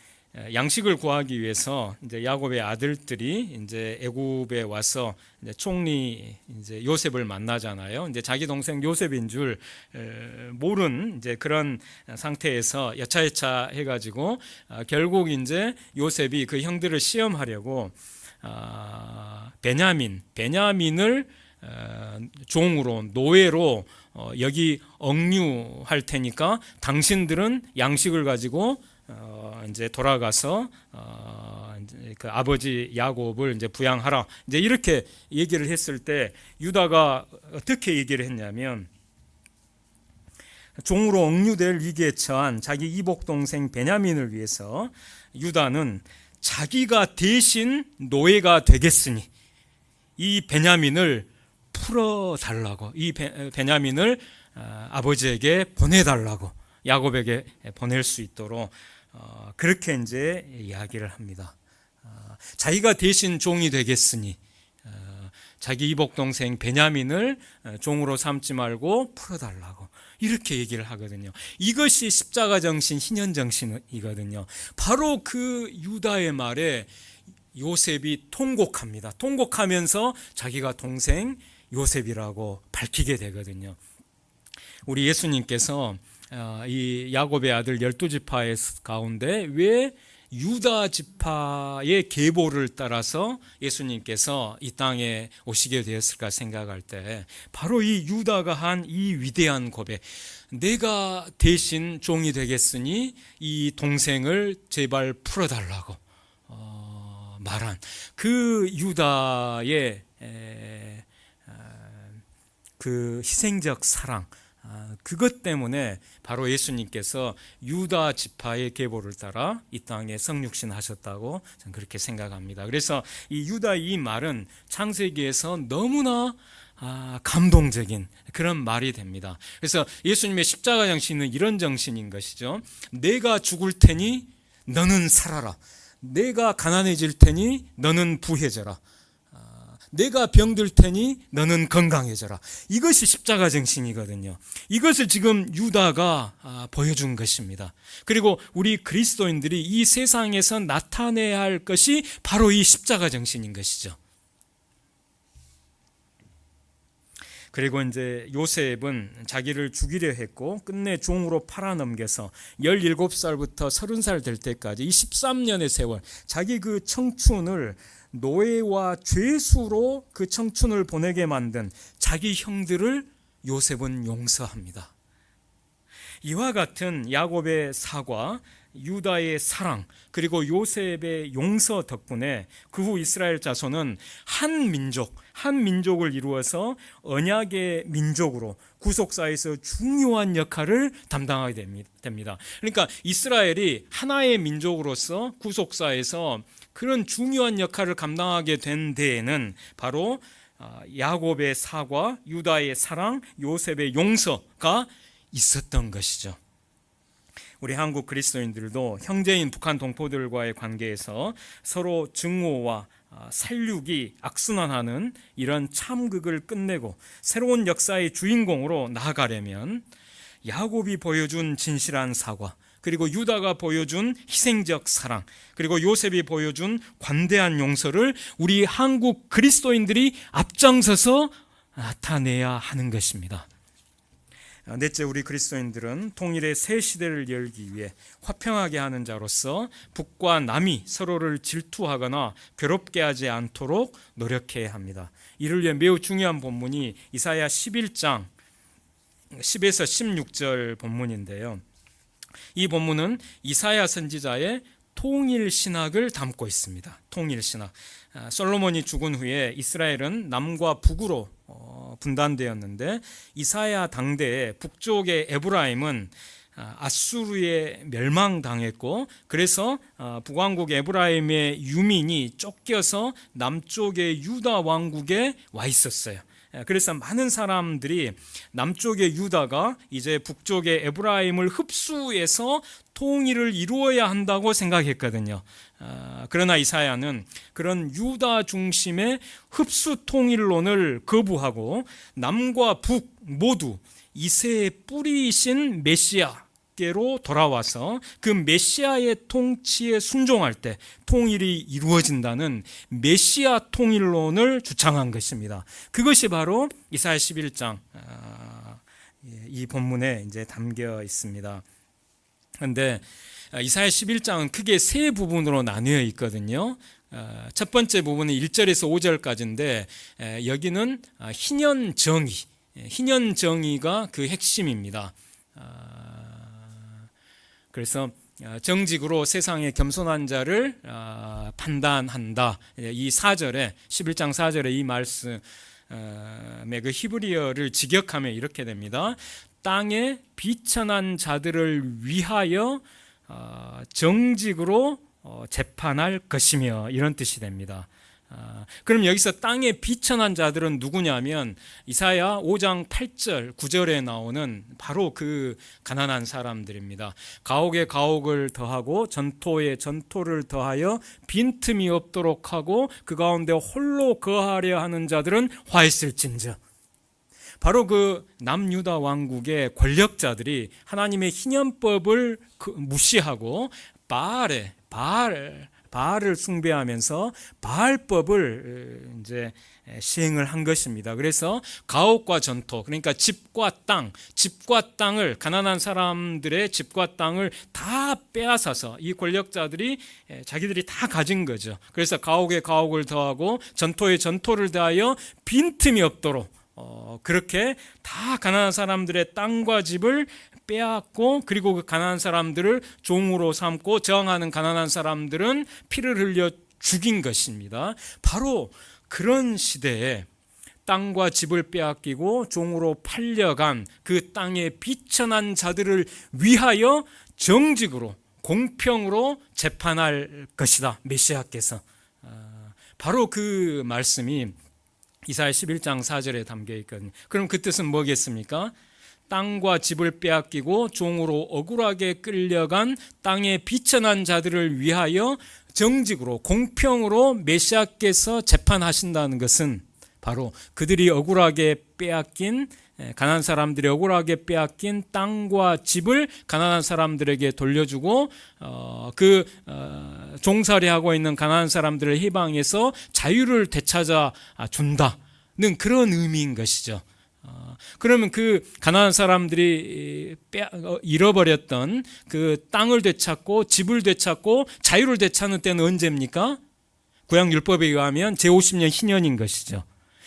양식을 구하기 위해서 이제 야곱의 아들들이 이제 애굽에 와서 이제 총리 이제 요셉을 만나잖아요. 이제 자기 동생 요셉인 줄 모른 이제 그런 상태에서 여차여차 해가지고 결국 이제 요셉이 그 형들을 시험하려고 베냐민을 종으로 노예로 여기 억류할 테니까 당신들은 양식을 가지고 이제 돌아가서 그 아버지 야곱을 이제 부양하라. 이제 이렇게 얘기를 했을 때 유다가 어떻게 얘기를 했냐면 종으로 억류될 위기에 처한 자기 이복 동생 베냐민을 위해서 유다는 자기가 대신 노예가 되겠으니 이 베냐민을 풀어달라고, 이 베냐민을 아버지에게 보내달라고, 야곱에게 보낼 수 있도록 그렇게 이제 이야기를 합니다. 자기가 대신 종이 되겠으니 자기 이복 동생 베냐민을 종으로 삼지 말고 풀어달라고 이렇게 얘기를 하거든요. 이것이 십자가 정신, 희년 정신이거든요. 바로 그 유다의 말에 요셉이 통곡합니다. 통곡하면서 자기가 동생 요셉이라고 밝히게 되거든요. 우리 예수님께서 이 야곱의 아들 12지파 가운데 왜 유다 지파의 계보를 따라서 예수님께서 이 땅에 오시게 되었을까 생각할 때 바로 이 유다가 한 이 위대한 고백, 내가 대신 종이 되겠으니 이 동생을 제발 풀어달라고 말한 그 유다의 그 희생적 사랑, 그것 때문에 바로 예수님께서 유다 지파의 계보를 따라 이 땅에 성육신하셨다고 저는 그렇게 생각합니다. 그래서 이 유다 이 말은 창세기에서 너무나 감동적인 그런 말이 됩니다. 그래서 예수님의 십자가 정신은 이런 정신인 것이죠. 내가 죽을 테니 너는 살아라. 내가 가난해질 테니 너는 부해져라. 내가 병들 테니 너는 건강해져라. 이것이 십자가 정신이거든요. 이것을 지금 유다가 보여준 것입니다. 그리고 우리 그리스도인들이 이 세상에서 나타내야 할 것이 바로 이 십자가 정신인 것이죠. 그리고 이제 요셉은 자기를 죽이려 했고 끝내 종으로 팔아넘겨서 17살부터 30살 될 때까지 이 13년의 세월 자기 그 청춘을 노예와 죄수로 그 청춘을 보내게 만든 자기 형들을 요셉은 용서합니다. 이와 같은 야곱의 사과, 유다의 사랑, 그리고 요셉의 용서 덕분에 그 후 이스라엘 자손은 한 민족을 이루어서 언약의 민족으로 구속사에서 중요한 역할을 담당하게 됩니다. 그러니까 이스라엘이 하나의 민족으로서 구속사에서 그런 중요한 역할을 감당하게 된 데에는 바로 야곱의 사과, 유다의 사랑, 요셉의 용서가 있었던 것이죠. 우리 한국 그리스도인들도 형제인 북한 동포들과의 관계에서 서로 증오와 살육이 악순환하는 이런 참극을 끝내고 새로운 역사의 주인공으로 나아가려면 야곱이 보여준 진실한 사과, 그리고 유다가 보여준 희생적 사랑, 그리고 요셉이 보여준 관대한 용서를 우리 한국 그리스도인들이 앞장서서 나타내야 하는 것입니다. 넷째, 우리 그리스도인들은 통일의 새 시대를 열기 위해 화평하게 하는 자로서 북과 남이 서로를 질투하거나 괴롭게 하지 않도록 노력해야 합니다. 이를 위해 매우 중요한 본문이 이사야 11장 10에서 16절 본문인데요. 이 본문은 이사야 선지자의 통일 신학을 담고 있습니다. 통일 신학. 솔로몬이 죽은 후에 이스라엘은 남과 북으로 분단되었는데 이사야 당대에 북쪽의 에브라임은 아수르에 멸망당했고, 그래서 북왕국 에브라임의 유민이 쫓겨서 남쪽의 유다 왕국에 와 있었어요. 그래서 많은 사람들이 남쪽의 유다가 이제 북쪽의 에브라임을 흡수해서 통일을 이루어야 한다고 생각했거든요. 그러나 이사야는 그런 유다 중심의 흡수 통일론을 거부하고 남과 북 모두 이새의 뿌리이신 메시아께로 돌아와서 그 메시아의 통치에 순종할 때 통일이 이루어진다는 메시아 통일론을 주창한 것입니다. 그것이 바로 이사야 11장 이 본문에 이제 담겨 있습니다. 그런데 이사야 11장은 크게 세 부분으로 나뉘어 있거든요. 첫 번째 부분은 1절에서 5절까지인데 여기는 희년 정의가 그 핵심입니다. 그래서 정직으로 세상의 겸손한 자를 판단한다. 이 4절에 11장 4절에 이 말씀의 그 히브리어를 직역하면 이렇게 됩니다. 땅에 비천한 자들을 위하여 정직으로 재판할 것이며, 이런 뜻이 됩니다. 그럼 여기서 땅에 비천한 자들은 누구냐면 이사야 5장 8절 9절에 나오는 바로 그 가난한 사람들입니다. 가옥에 가옥을 더하고 전토에 전토를 더하여 빈틈이 없도록 하고 그 가운데 홀로 거하려 하는 자들은 화했을진저. 바로 그 남유다 왕국의 권력자들이 하나님의 희년법을 무시하고 바알을 숭배하면서 바알법을 이제 시행을 한 것입니다. 그래서 가옥과 전토, 그러니까 집과 땅을, 가난한 사람들의 집과 땅을 다 빼앗아서 이 권력자들이 자기들이 다 가진 거죠. 그래서 가옥에 가옥을 더하고 전토에 전토를 더하여 빈틈이 없도록 그렇게 다 가난한 사람들의 땅과 집을 빼앗고, 그리고 그 가난한 사람들을 종으로 삼고 저항하는 가난한 사람들은 피를 흘려 죽인 것입니다. 바로 그런 시대에 땅과 집을 빼앗기고 종으로 팔려간 그 땅의 비천한 자들을 위하여 정직으로 공평으로 재판할 것이다, 메시아께서. 바로 그 말씀이 이사야 11장 4절에 담겨 있거든요. 그럼 그 뜻은 뭐겠습니까? 땅과 집을 빼앗기고 종으로 억울하게 끌려간 땅의 비천한 자들을 위하여 정직으로 공평으로 메시아께서 재판하신다는 것은 바로 그들이 억울하게 빼앗긴, 가난한 사람들이 억울하게 빼앗긴 땅과 집을 가난한 사람들에게 돌려주고 종살이 하고 있는 가난한 사람들을 해방해서 자유를 되찾아 준다는 그런 의미인 것이죠. 그러면 그 가난한 사람들이 잃어버렸던 그 땅을 되찾고 집을 되찾고 자유를 되찾는 때는 언제입니까? 구약율법에 의하면 제50년 희년인 것이죠.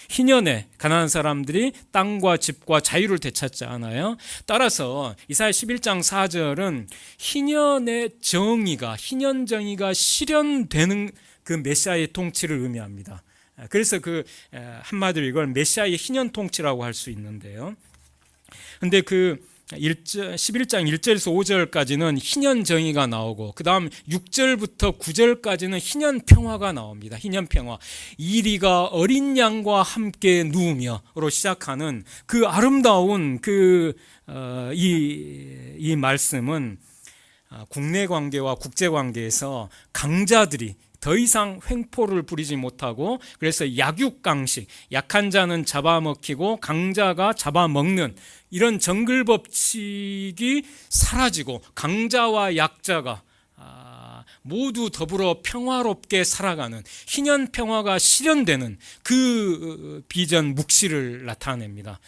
희년에 가난한 사람들이 땅과 집과 자유를 되찾지 않아요. 따라서 이사야 11장 4절은 희년 정의가 실현되는 그 메시아의 통치를 의미합니다. 그래서 한마디로 이걸 메시아의 희년 통치라고 할 수 있는데요. 근데 11장 1절에서 5절까지는 희년 정의가 나오고, 그 다음 6절부터 9절까지는 희년 평화가 나옵니다. 희년 평화. 이리가 어린 양과 함께 누우며로 시작하는 그 아름다운 이 말씀은 국내 관계와 국제 관계에서 강자들이, 더 이상 횡포를 부리지 못하고, 그래서 약육강식, 약한 자는 잡아먹히고 강자가 잡아먹는 이런 정글 법칙이 사라지고 강자와 약자가 모두 더불어 평화롭게 살아가는 희년 평화가 실현되는 그 비전 묵시를 나타냅니다.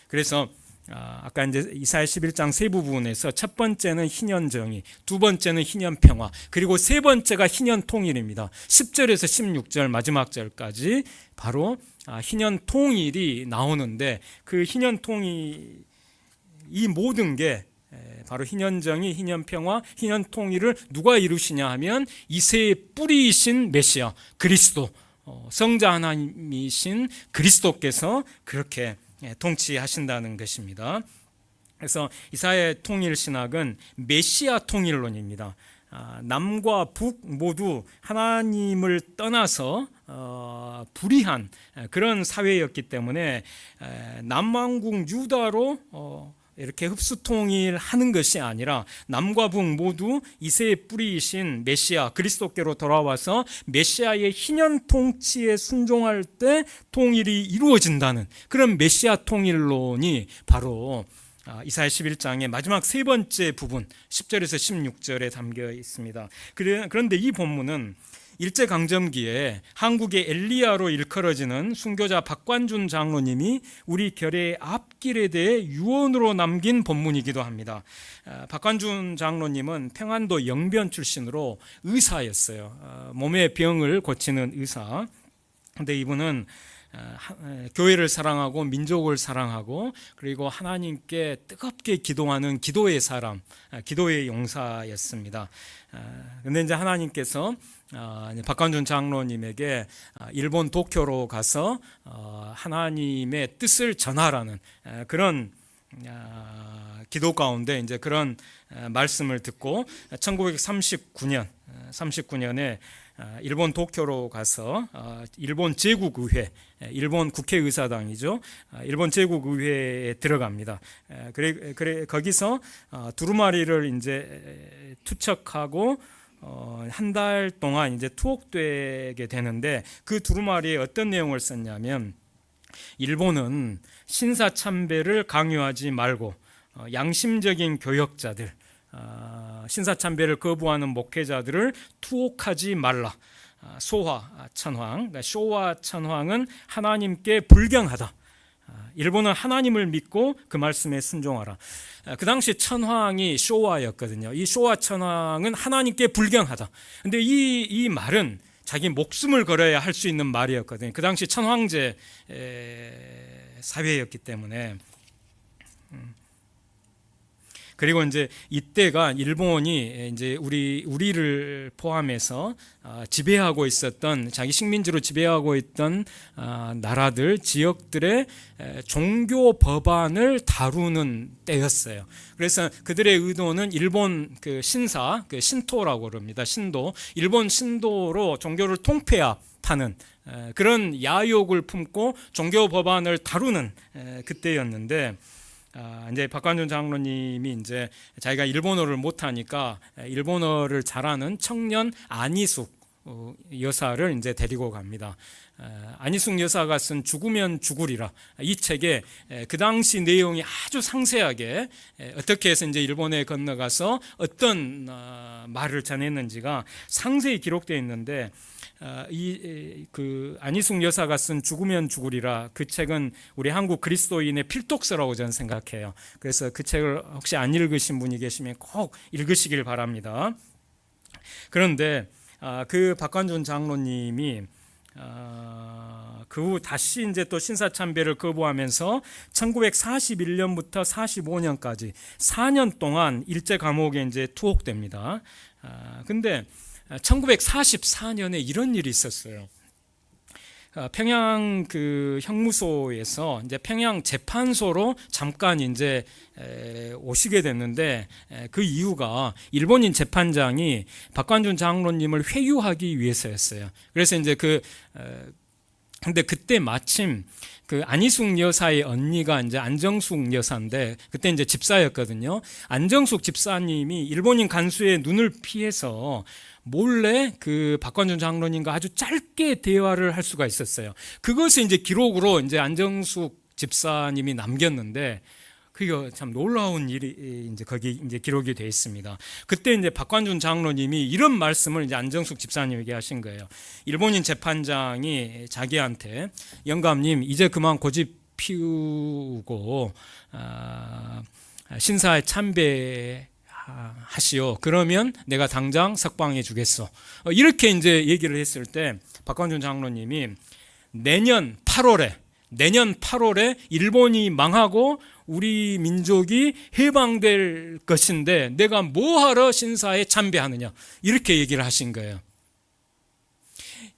그래서 아까 이제 이사야 11장 세 부분에서 첫 번째는 희년 정의, 두 번째는 희년 평화, 그리고 세 번째가 희년 통일입니다. 10절에서 16절 마지막 절까지 바로 희년 통일이 나오는데, 그 희년 통일, 이 모든 게 바로 희년 정의, 희년 평화, 희년 통일을 누가 이루시냐 하면 이새의 뿌리이신 메시아 그리스도, 성자 하나님이신 그리스도께서 그렇게 통치하신다는 것입니다. 그래서 이사야의 통일 신학은 메시아 통일론입니다. 남과 북 모두 하나님을 떠나서 불의한 그런 사회였기 때문에 남왕국 유다로 이렇게 흡수통일하는 것이 아니라 남과 북 모두 이새의 뿌리이신 메시아 그리스도께로 돌아와서 메시아의 희년 통치에 순종할 때 통일이 이루어진다는 그런 메시아 통일론이 바로 이사야 11장의 마지막 세 번째 부분 10절에서 16절에 담겨 있습니다. 그런데 이 본문은 일제강점기에 한국의 엘리야로 일컬어지는 순교자 박관준 장로님이 우리 결의 앞길에 대해 유언으로 남긴 본문이기도 합니다. 박관준 장로님은 평안도 영변 출신으로 의사였어요. 몸의 병을 고치는 의사. 근데 이분은 교회를 사랑하고 민족을 사랑하고 그리고 하나님께 뜨겁게 기도하는 기도의 사람, 기도의 용사였습니다. 근데 이제 하나님께서 박관준 장로님에게 일본 도쿄로 가서 하나님의 뜻을 전하라는 그런 기도 가운데 이제 그런 말씀을 듣고 1939년에 일본 도쿄로 가서 일본 제국의회, 일본 국회의사당이죠. 일본 제국의회에 들어갑니다. 그래 거기서 두루마리를 이제 투척하고 한 달 동안 이제 투옥되게 되는데, 그 두루마리에 어떤 내용을 썼냐면, 일본은 신사참배를 강요하지 말고 양심적인 교역자들, 신사참배를 거부하는 목회자들을 투옥하지 말라. 소화 천황, 그러니까 쇼와 천황은 하나님께 불경하다. 일본은 하나님을 믿고 그 말씀에 순종하라. 그 당시 천황이 쇼와였거든요. 이 쇼와 천황은 하나님께 불경하다. 근데 이 말은 자기 목숨을 걸어야 할 수 있는 말이었거든요. 그 당시 천황제 사회였기 때문에. 그리고 이제 이때가 일본이 이제 우리를 포함해서 지배하고 있었던, 자기 식민지로 지배하고 있던 나라들, 지역들의 종교 법안을 다루는 때였어요. 그래서 그들의 의도는 일본 그 신사, 그 신토라고 그럽니다. 신도, 일본 신도로 종교를 통폐합하는 그런 야욕을 품고 종교 법안을 다루는 그때였는데, 이제 박관준 장로님이 이제 자기가 일본어를 못하니까 일본어를 잘하는 청년 안희숙 여사를 이제 데리고 갑니다. 안희숙 여사가 쓴 죽으면 죽으리라, 이 책에 그 당시 내용이 아주 상세하게 어떻게 해서 이제 일본에 건너가서 어떤 말을 전했는지가 상세히 기록되어 있는데, 그 안희숙 여사가 쓴 죽으면 죽으리라, 그 책은 우리 한국 그리스도인의 필독서라고 저는 생각해요. 그래서 그 책을 혹시 안 읽으신 분이 계시면 꼭 읽으시길 바랍니다. 그런데 그 박관준 장로님이 그 후 다시 이제 또 신사참배를 거부하면서 1941년부터 45년까지 4년 동안 일제 감옥에 이제 투옥됩니다. 근데 1944년에 이런 일이 있었어요. 평양 그 형무소에서 이제 평양 재판소로 잠깐 이제 오시게 됐는데, 그 이유가 일본인 재판장이 박관준 장로님을 회유하기 위해서였어요. 그래서 이제 근데 그때 마침 그 안희숙 여사의 언니가 이제 안정숙 여사인데, 그때 이제 집사였거든요. 안정숙 집사님이 일본인 간수의 눈을 피해서 몰래 그 박관준 장로님과 아주 짧게 대화를 할 수가 있었어요. 그것을 이제 기록으로 이제 안정숙 집사님이 남겼는데, 그게 참 놀라운 일이 이제 거기 이제 기록이 되어 있습니다. 그때 이제 박관준 장로님이 이런 말씀을 이제 안정숙 집사님에게 하신 거예요. 일본인 재판장이 자기한테, 영감님 이제 그만 고집 피우고 신사에 참배하시오. 그러면 내가 당장 석방해 주겠소. 이렇게 이제 얘기를 했을 때 박관준 장로님이 내년 8월에 일본이 망하고 우리 민족이 해방될 것인데 내가 뭐하러 신사에 참배하느냐, 이렇게 얘기를 하신 거예요.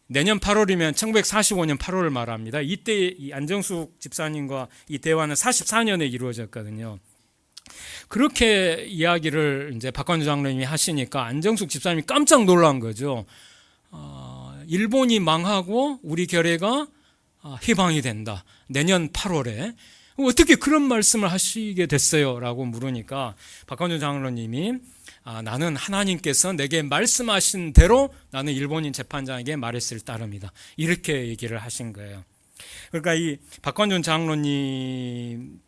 내년 8월이면 1945년 8월을 말합니다. 이때 이 안정숙 집사님과 이 대화는 44년에 이루어졌거든요. 그렇게 이야기를 이제 박관준 장로님이 하시니까 안정숙 집사님이 깜짝 놀란 거죠. 일본이 망하고 우리 결혜가 해방이 된다. 내년 8월에. 어떻게 그런 말씀을 하시게 됐어요? 라고 물으니까 박관준 장로님이 나는 하나님께서 내게 말씀하신 대로 나는 일본인 재판장에게 말했을 따름이다. 이렇게 얘기를 하신 거예요. 그러니까 이 박관준 장로님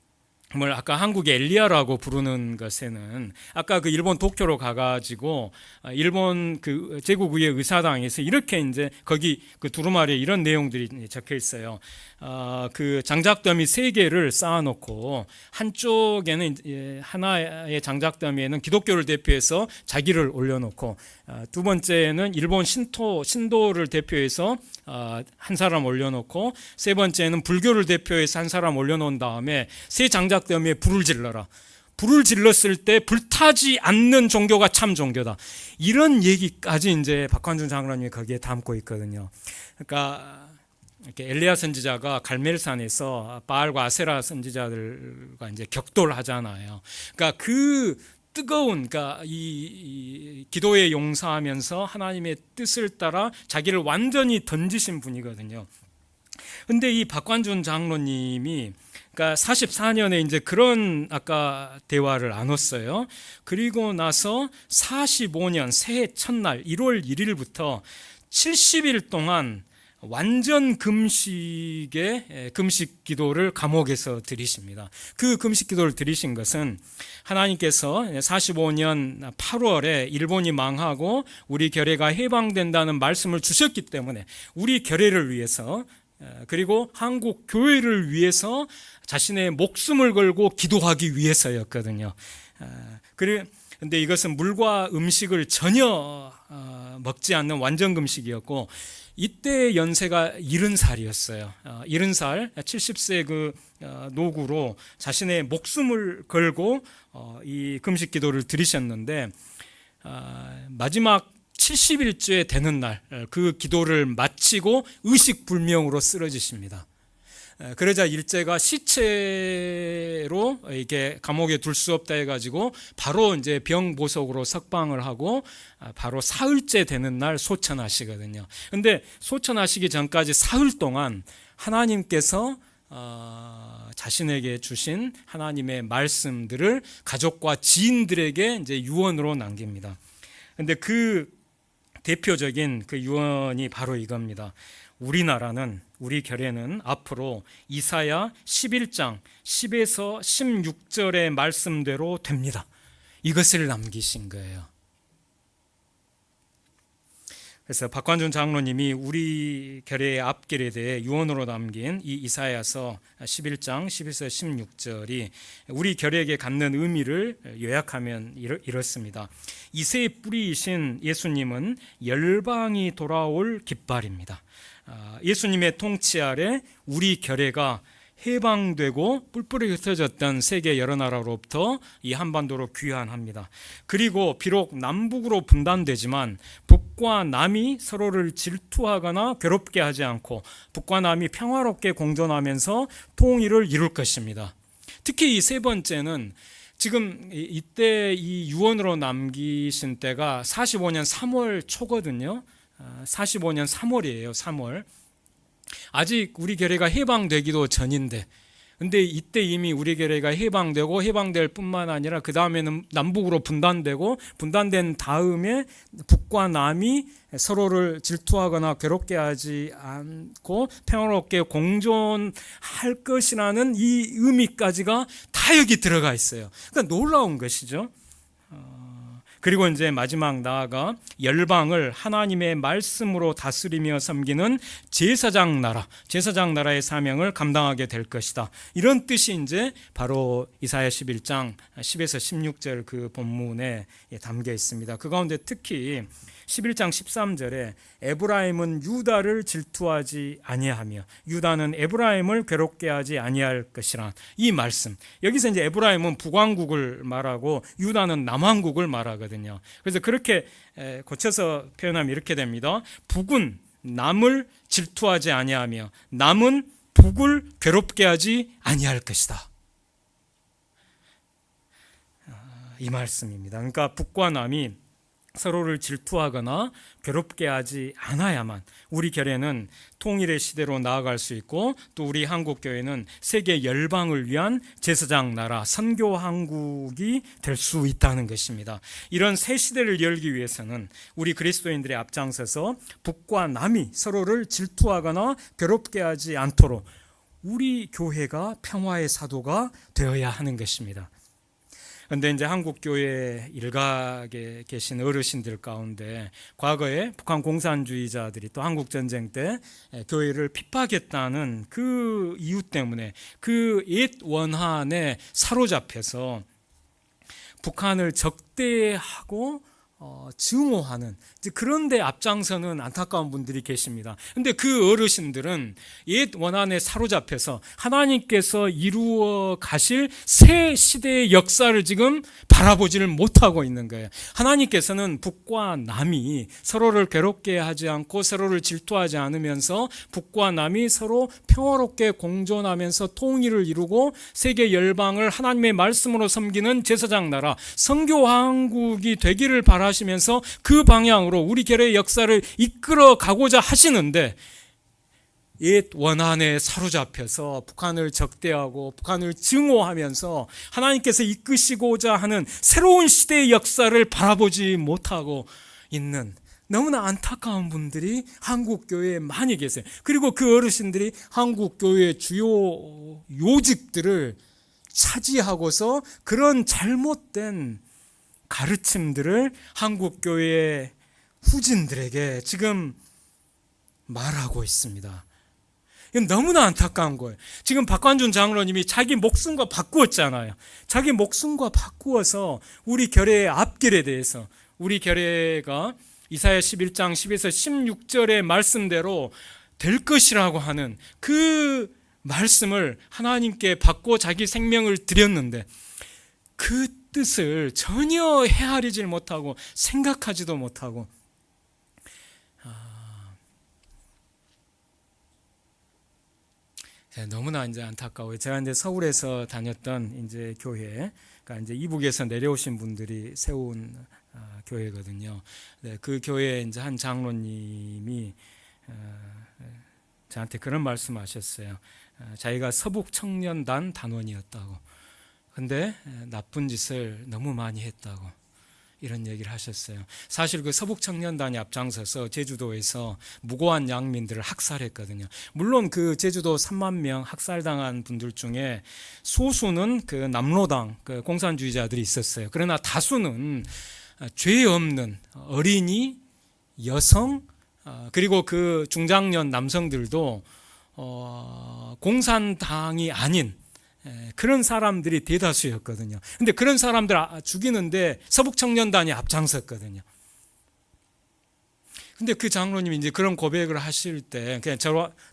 을 아까 한국의 엘리야라고 부르는 것에는 아까 그 일본 도쿄로 가가지고 일본 그 제국의 의사당에서 이렇게 이제 거기 그 두루마리에 이런 내용들이 적혀 있어요. 그 장작더미 3개를 쌓아놓고 한쪽에는 하나의 장작더미에는 기독교를 대표해서 자기를 올려놓고 두 번째는 일본 신도를 대표해서 한 사람 올려놓고 세 번째는 불교를 대표해서 한 사람 올려놓은 다음에 세 장작더미에 불을 질러라. 불을 질렀을 때 불타지 않는 종교가 참 종교다. 이런 얘기까지 이제 박관준 장로님이 거기에 담고 있거든요. 그러니까 이렇게 엘리야 선지자가 갈멜산에서 바알과 아세라 선지자들과 이제 격돌을 하잖아요. 그러니까 그 뜨거운, 그러니까 이 기도에 용서하면서 하나님의 뜻을 따라 자기를 완전히 던지신 분이거든요. 근데 이 박관준 장로님이 그러니까 44년에 이제 그런 아까 대화를 나눴어요. 그리고 나서 45년 새해 첫날 1월 1일부터 70일 동안 완전 금식의 금식 기도를 감옥에서 드리십니다. 그 금식 기도를 드리신 것은 하나님께서 45년 8월에 일본이 망하고 우리 결혜가 해방된다는 말씀을 주셨기 때문에 우리 결혜를 위해서 그리고 한국 교회를 위해서 자신의 목숨을 걸고 기도하기 위해서였거든요. 그런데 이것은 물과 음식을 전혀 먹지 않는 완전 금식이었고 이때 연세가 70살이었어요. 70살, 70세 그 노구로 자신의 목숨을 걸고 이 금식 기도를 드리셨는데 마지막 70일째 되는 날 그 기도를 마치고 의식불명으로 쓰러지십니다. 그러자 일제가 시체로 이게 감옥에 둘 수 없다 해가지고 바로 이제 병보석으로 석방을 하고 바로 사흘째 되는 날 소천하시거든요. 근데 소천하시기 전까지 사흘 동안 하나님께서 자신에게 주신 하나님의 말씀들을 가족과 지인들에게 이제 유언으로 남깁니다. 근데 그 대표적인 그 유언이 바로 이겁니다. 우리 결혜는 앞으로 이사야 11장 10에서 16절의 말씀대로 됩니다. 이것을 남기신 거예요. 그래서 박관준 장로님이 우리 결혜의 앞길에 대해 유언으로 남긴 이 이사야서 11장 10에서 16절이 우리 결혜에게 갖는 의미를 요약하면 이렇습니다. 이새의 뿌리이신 예수님은 열방이 돌아올 깃발입니다. 예수님의 통치 아래 우리 결혜가 해방되고 뿔뿔이 흩어졌던 세계 여러 나라로부터 이 한반도로 귀환합니다. 그리고 비록 남북으로 분단되지만 북과 남이 서로를 질투하거나 괴롭게 하지 않고 북과 남이 평화롭게 공존하면서 통일을 이룰 것입니다. 특히 이 세 번째는 지금 이때 이 유언으로 남기신 때가 45년 3월 초거든요. 45년 3월이에요. 3월. 아직 우리 결혜가 해방되기도 전인데 근데 이때 이미 우리 교회가 해방될 뿐만 아니라 그 다음에는 남북으로 분단되고, 분단된 다음에 북과 남이 서로를 질투하거나 괴롭게 하지 않고 평화롭게 공존할 것이라는 이 의미까지가 다 여기 들어가 있어요. 그러니까 놀라운 것이죠. 그리고 이제 마지막 나아가 열방을 하나님의 말씀으로 다스리며 섬기는 제사장 나라의 사명을 감당하게 될 것이다. 이런 뜻이 이제 바로 이사야 11장 10에서 16절 그 본문에 담겨 있습니다. 그 가운데 특히 11장 13절에 에브라임은 유다를 질투하지 아니하며 유다는 에브라임을 괴롭게 하지 아니할 것이란 이 말씀. 여기서 이제 에브라임은 북왕국을 말하고 유다는 남왕국을 말하거든요. 그래서 그렇게 고쳐서 표현하면 이렇게 됩니다. 북은 남을 질투하지 아니하며 남은 북을 괴롭게 하지 아니할 것이다. 이 말씀입니다. 그러니까 북과 남이 서로를 질투하거나 괴롭게 하지 않아야만 우리 교회는 통일의 시대로 나아갈 수 있고, 또 우리 한국교회는 세계 열방을 위한 제사장 나라, 선교 한국이 될 수 있다는 것입니다. 이런 새 시대를 열기 위해서는 우리 그리스도인들의 앞장서서 북과 남이 서로를 질투하거나 괴롭게 하지 않도록 우리 교회가 평화의 사도가 되어야 하는 것입니다. 그런데 이제 한국 교회 일각에 계신 어르신들 가운데 과거에 북한 공산주의자들이 또 한국 전쟁 때 교회를 핍박했다는 그 이유 때문에 그 옛 원한에 사로잡혀서 북한을 적대하고 증오하는 그런데 앞장서는 안타까운 분들이 계십니다. 그런데 그 어르신들은 옛 원한에 사로잡혀서 하나님께서 이루어 가실 새 시대의 역사를 지금 바라보지를 못하고 있는 거예요. 하나님께서는 북과 남이 서로를 괴롭게 하지 않고 서로를 질투하지 않으면서 북과 남이 서로 평화롭게 공존하면서 통일을 이루고 세계 열방을 하나님의 말씀으로 섬기는 제사장 나라, 선교 왕국이 되기를 바라시면서 그 방향으로 우리 교회의 역사를 이끌어 가고자 하시는데, 옛 원한에 사로잡혀서 북한을 적대하고 북한을 증오하면서 하나님께서 이끄시고자 하는 새로운 시대의 역사를 바라보지 못하고 있는 너무나 안타까운 분들이 한국교회에 많이 계세요. 그리고 그 어르신들이 한국교회의 주요 요직들을 차지하고서 그런 잘못된 가르침들을 한국교회의 후진들에게 지금 말하고 있습니다. 이건 너무나 안타까운 거예요. 지금 박관준 장로님이 자기 목숨과 바꾸었잖아요. 자기 목숨과 바꾸어서 우리 교회의 앞길에 대해서, 우리 교회가 이사야 11장 10에서 16절의 말씀대로 될 것이라고 하는 그 말씀을 하나님께 받고 자기 생명을 드렸는데 그 뜻을 전혀 헤아리질 못하고 생각하지도 못하고, 너무나 이제 안타까워요. 제가 이제 서울에서 다녔던 이제 교회, 그러니까 이제 이북에서 내려오신 분들이 세운 교회거든요. 네, 그 교회에 이제 한 장로님이 저한테 그런 말씀하셨어요. 자기가 서북 청년단 단원이었다고. 근데 나쁜 짓을 너무 많이 했다고 이런 얘기를 하셨어요. 사실 그 서북청년단이 앞장서서 제주도에서 무고한 양민들을 학살했거든요. 물론 그 제주도 3만 명 학살당한 분들 중에 소수는 그 남로당 그 공산주의자들이 있었어요. 그러나 다수는 죄 없는 어린이, 여성, 그리고 그 중장년 남성들도 공산당이 아닌 그런 사람들이 대다수였거든요. 근데 그런 사람들 죽이는데 서북청년단이 앞장섰거든요. 근데 그 장로님이 이제 그런 고백을 하실 때 그냥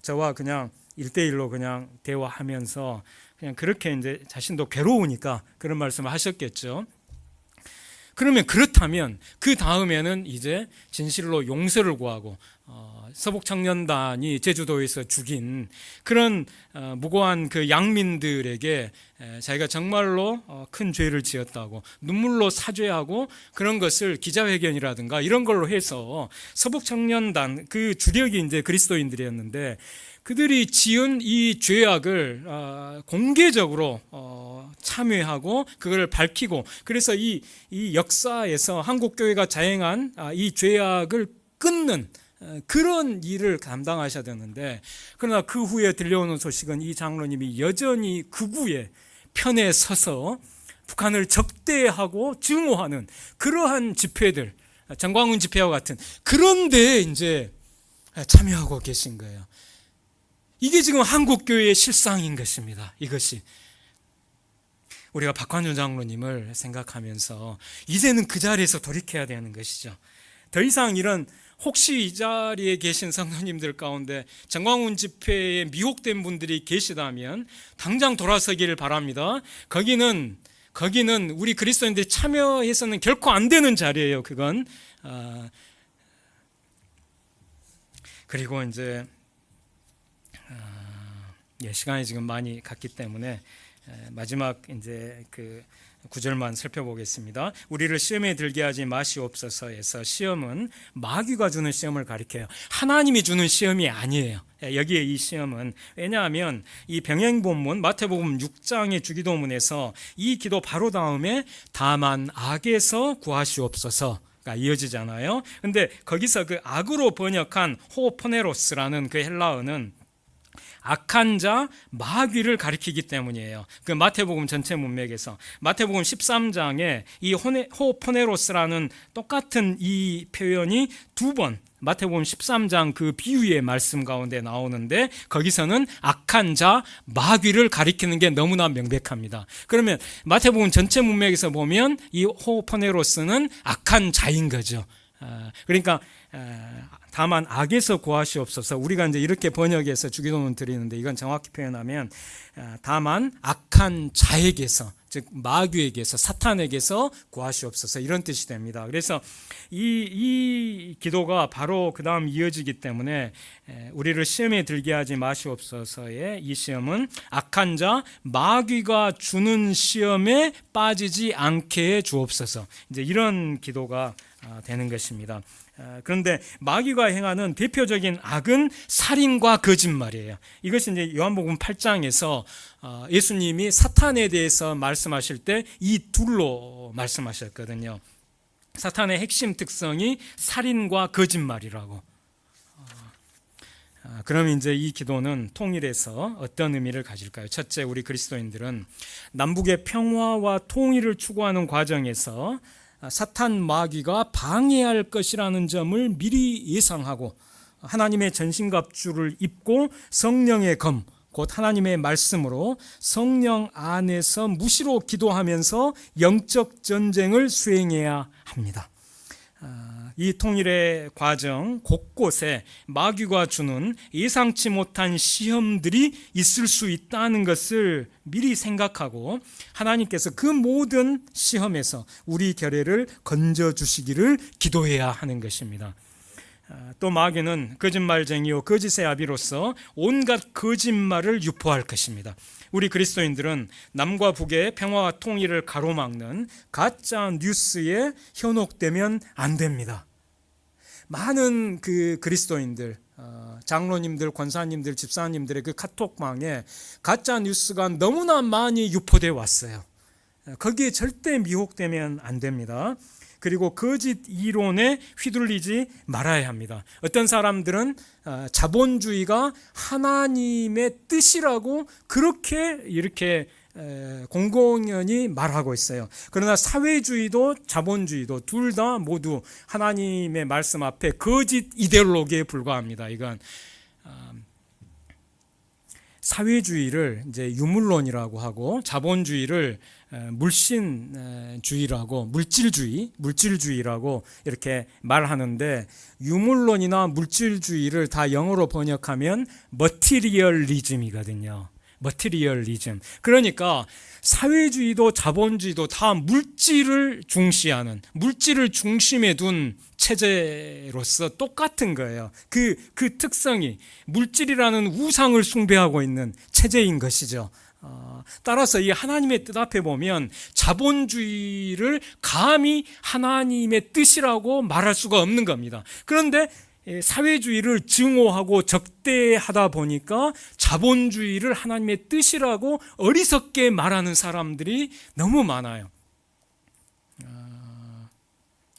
저와 그냥 1대1로 그냥 대화하면서 그냥 그렇게 이제 자신도 괴로우니까 그런 말씀을 하셨겠죠. 그러면 그렇다면 그 다음에는 이제 진실로 용서를 구하고 서북청년단이 제주도에서 죽인 그런 무고한 그 양민들에게 자기가 정말로 큰 죄를 지었다고 눈물로 사죄하고 그런 것을 기자회견이라든가 이런 걸로 해서 서북청년단 그 주력이 이제 그리스도인들이었는데 그들이 지은 이 죄악을 공개적으로 참여하고 그걸 밝히고 그래서 이 역사에서 한국교회가 자행한 이 죄악을 끊는 그런 일을 감당하셔야 되는데 그러나 그 후에 들려오는 소식은 이 장로님이 여전히 극우의 편에 서서 북한을 적대하고 증오하는 그러한 집회들 정광훈 집회와 같은 그런 데에 이제 참여하고 계신 거예요. 이게 지금 한국교회의 실상인 것입니다. 이것이 우리가 박환준 장로님을 생각하면서 이제는 그 자리에서 돌이켜야 되는 것이죠. 더 이상 이런 혹시 이 자리에 계신 성도님들 가운데 정광훈 집회에 미혹된 분들이 계시다면 당장 돌아서기를 바랍니다. 거기는 우리 그리스도인들이 참여해서는 결코 안 되는 자리예요. 그건 그리고 이제 시간이 지금 많이 갔기 때문에 마지막 이제 그 구절만 살펴보겠습니다. 우리를 시험에 들게 하지 마시옵소서에서 시험은 마귀가 주는 시험을 가리켜요. 하나님이 주는 시험이 아니에요. 여기에 이 시험은 왜냐하면 이 병행본문 마태복음 6장의 주기도문에서 이 기도 바로 다음에 다만 악에서 구하시옵소서가 이어지잖아요. 근데 거기서 그 악으로 번역한 호포네로스라는 그 헬라어는 악한 자 마귀를 가리키기 때문이에요. 그 마태복음 전체 문맥에서 마태복음 13장에 이 호포네로스라는 똑같은 이 표현이 두 번 마태복음 13장 그 비유의 말씀 가운데 나오는데 거기서는 악한 자 마귀를 가리키는 게 너무나 명백합니다. 그러면 마태복음 전체 문맥에서 보면 이 호포네로스는 악한 자인 거죠. 그러니까 다만 악에서 구하시옵소서. 우리가 이제 이렇게 번역해서 주기도문 드리는데 이건 정확히 표현하면 다만 악한 자에게서 즉 마귀에게서 사탄에게서 구하시옵소서 이런 뜻이 됩니다. 그래서 이 기도가 바로 그 다음 이어지기 때문에 우리를 시험에 들게 하지 마시옵소서의 이 시험은 악한 자 마귀가 주는 시험에 빠지지 않게 해 주옵소서 이제 이런 기도가 되는 것입니다. 그런데 마귀가 행하는 대표적인 악은 살인과 거짓말이에요. 이것이 이제 요한복음 8장에서 예수님이 사탄에 대해서 말씀하실 때 이 둘로 말씀하셨거든요. 사탄의 핵심 특성이 살인과 거짓말이라고. 그럼 이제 이 기도는 통일해서 어떤 의미를 가질까요? 첫째, 우리 그리스도인들은 남북의 평화와 통일을 추구하는 과정에서 사탄 마귀가 방해할 것이라는 점을 미리 예상하고 하나님의 전신갑주를 입고 성령의 검, 곧 하나님의 말씀으로 성령 안에서 무시로 기도하면서 영적 전쟁을 수행해야 합니다. 이 통일의 과정 곳곳에 마귀가 주는 예상치 못한 시험들이 있을 수 있다는 것을 미리 생각하고 하나님께서 그 모든 시험에서 우리 결례를 건져주시기를 기도해야 하는 것입니다. 또 마귀는 거짓말쟁이요 거짓의 아비로서 온갖 거짓말을 유포할 것입니다. 우리 그리스도인들은 남과 북의 평화와 통일을 가로막는 가짜 뉴스에 현혹되면 안 됩니다. 많은 그 그리스도인들, 장로님들, 권사님들, 집사님들의 그 카톡방에 가짜 뉴스가 너무나 많이 유포되어 왔어요. 거기에 절대 미혹되면 안 됩니다. 그리고 거짓 이론에 휘둘리지 말아야 합니다. 어떤 사람들은 자본주의가 하나님의 뜻이라고 그렇게 이렇게 공공연히 말하고 있어요. 그러나 사회주의도 자본주의도 둘 다 모두 하나님의 말씀 앞에 거짓 이데올로기에 불과합니다. 이건 사회주의를 이제 유물론이라고 하고 자본주의를 물신주의라고 물질주의라고 이렇게 말하는데 유물론이나 물질주의를 다 영어로 번역하면 머티리얼리즘이거든요. 머티리얼리즘. 그러니까 사회주의도 자본주의도 다 물질을 중시하는, 물질을 중심에 둔 체제로서 똑같은 거예요. 그 특성이 물질이라는 우상을 숭배하고 있는 체제인 것이죠. 따라서 이 하나님의 뜻 앞에 보면 자본주의를 감히 하나님의 뜻이라고 말할 수가 없는 겁니다. 그런데 사회주의를 증오하고 적대하다 보니까 자본주의를 하나님의 뜻이라고 어리석게 말하는 사람들이 너무 많아요.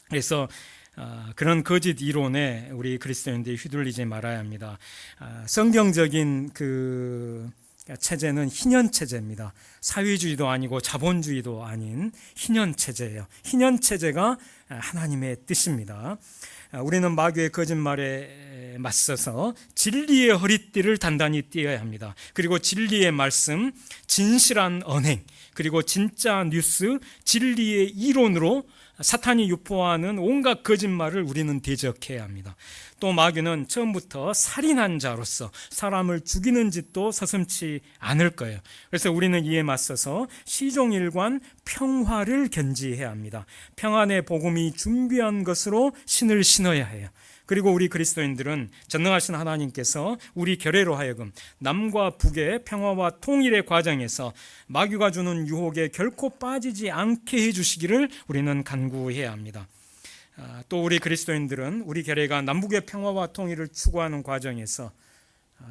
그래서 그런 거짓 이론에 우리 그리스도인들이 휘둘리지 말아야 합니다. 성경적인 그 체제는 희년 체제입니다. 사회주의도 아니고 자본주의도 아닌 희년 체제예요. 희년 체제가 하나님의 뜻입니다. 우리는 마귀의 거짓말에 맞서서 진리의 허리띠를 단단히 띄어야 합니다. 그리고 진리의 말씀, 진실한 언행, 그리고 진짜 뉴스, 진리의 이론으로 사탄이 유포하는 온갖 거짓말을 우리는 대적해야 합니다. 또 마귀는 처음부터 살인한 자로서 사람을 죽이는 짓도 서슴지 않을 거예요. 그래서 우리는 이에 맞서서 시종일관 평화를 견지해야 합니다. 평안의 복음이 준비한 것으로 신을 신어야 해요. 그리고 우리 그리스도인들은 전능하신 하나님께서 우리 결례로 하여금 남과 북의 평화와 통일의 과정에서 마귀가 주는 유혹에 결코 빠지지 않게 해주시기를 우리는 간구해야 합니다. 또 우리 그리스도인들은 우리 결례가 남북의 평화와 통일을 추구하는 과정에서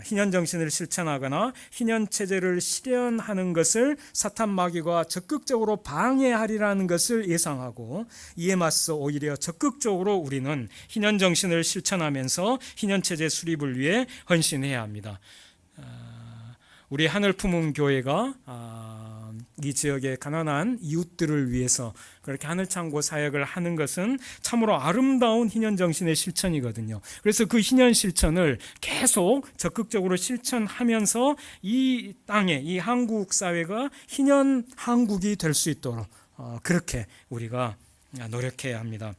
희년 정신을 실천하거나 희년 체제를 실현하는 것을 사탄 마귀가 적극적으로 방해하리라는 것을 예상하고 이에 맞서 오히려 적극적으로 우리는 희년 정신을 실천하면서 희년 체제 수립을 위해 헌신해야 합니다. 우리 하늘 품은 교회가 이 지역의 가난한 이웃들을 위해서 그렇게 하늘창고 사역을 하는 것은 참으로 아름다운 희년 정신의 실천이거든요. 그래서 그 희년 실천을 계속 적극적으로 실천하면서 이 땅에, 이 한국 사회가 희년 한국이 될 수 있도록 그렇게 우리가 노력해야 합니다.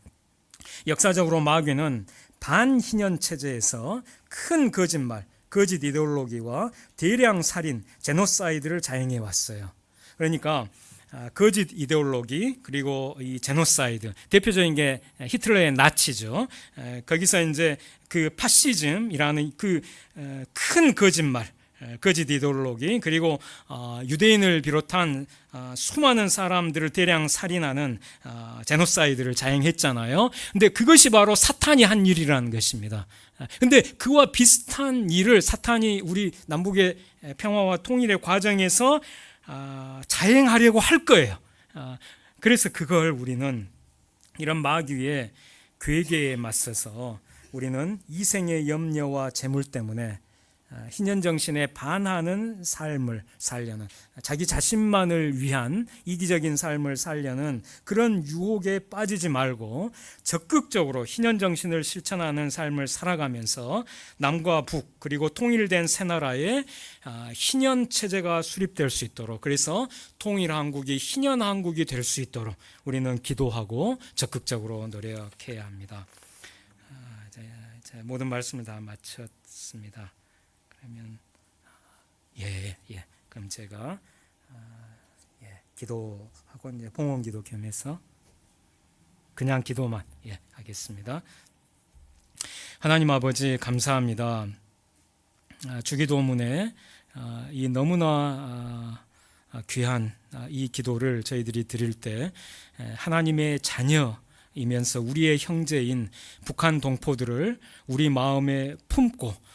역사적으로 마귀는 반희년 체제에서 큰 거짓말, 거짓 이데올로기와 대량 살인, 제노사이드를 자행해 왔어요. 그러니까 거짓 이데올로기 그리고 이 제노사이드, 대표적인 게 히틀러의 나치죠. 거기서 이제 그 파시즘이라는 그 큰 거짓말, 거짓 이데올로기, 그리고 유대인을 비롯한 수많은 사람들을 대량 살인하는 제노사이드를 자행했잖아요. 근데 그것이 바로 사탄이 한 일이라는 것입니다. 근데 그와 비슷한 일을 사탄이 우리 남북의 평화와 통일의 과정에서 자행하려고 할 거예요. 그래서 그걸 우리는 이런 마귀의 괴계에 맞서서 우리는 이생의 염려와 재물 때문에 희년 정신에 반하는 삶을 살려는, 자기 자신만을 위한 이기적인 삶을 살려는 그런 유혹에 빠지지 말고 적극적으로 희년 정신을 실천하는 삶을 살아가면서 남과 북 그리고 통일된 새나라에 희년 체제가 수립될 수 있도록, 그래서 통일 한국이 희년 한국이 될 수 있도록 우리는 기도하고 적극적으로 노력해야 합니다. 모든 말씀을 다 마쳤습니다. 그러면 그럼 제가 기도하고 이제 봉헌기도 겸해서 그냥 기도만 하겠습니다. 하나님 아버지 감사합니다. 주기도문에 이 너무나 귀한 이 기도를 저희들이 드릴 때 하나님의 자녀이면서 우리의 형제인 북한 동포들을 우리 마음에 품고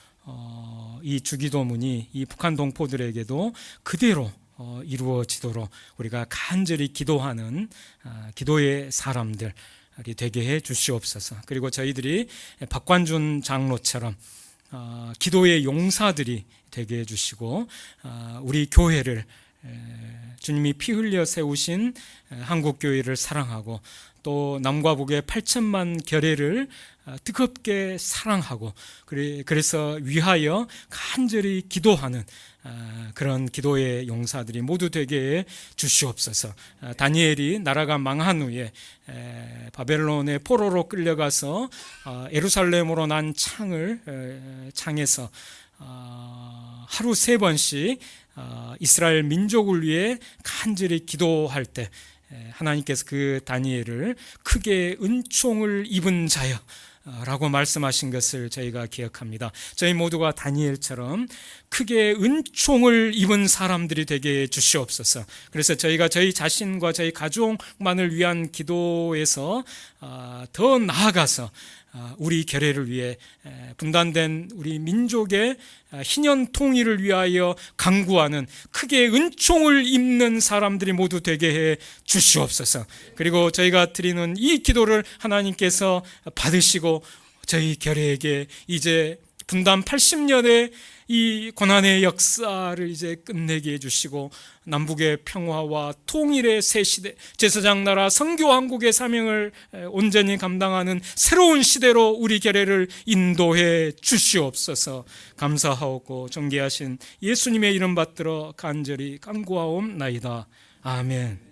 이 주기도문이 이 북한 동포들에게도 그대로 이루어지도록 우리가 간절히 기도하는 기도의 사람들이 되게 해 주시옵소서. 그리고 저희들이 박관준 장로처럼 기도의 용사들이 되게 해주시고 우리 교회를 주님이 피 흘려 세우신 한국교회를 사랑하고 또 남과 북의 8천만 결례를 뜨겁게 사랑하고 그래서 위하여 간절히 기도하는 그런 기도의 용사들이 모두 되게 해 주시옵소서. 다니엘이 나라가 망한 후에 바벨론의 포로로 끌려가서 예루살렘으로 난 창에서 하루 3번씩 이스라엘 민족을 위해 간절히 기도할 때 하나님께서 그 다니엘을 크게 은총을 입은 자여 라고 말씀하신 것을 저희가 기억합니다. 저희 모두가 다니엘처럼 크게 은총을 입은 사람들이 되게 해주시옵소서. 그래서 저희가 저희 자신과 저희 가족만을 위한 기도에서 더 나아가서 우리 결례를 위해 분단된 우리 민족의 희년 통일을 위하여 강구하는 크게 은총을 입는 사람들이 모두 되게 해 주시옵소서. 그리고 저희가 드리는 이 기도를 하나님께서 받으시고 저희 결례에게 이제 분단 80년의 이 고난의 역사를 이제 끝내게 해주시고 남북의 평화와 통일의 새 시대, 제사장 나라 선교왕국의 사명을 온전히 감당하는 새로운 시대로 우리 결례를 인도해 주시옵소서. 감사하고 존귀하신 예수님의 이름 받들어 간절히 간구하옵나이다. 아멘.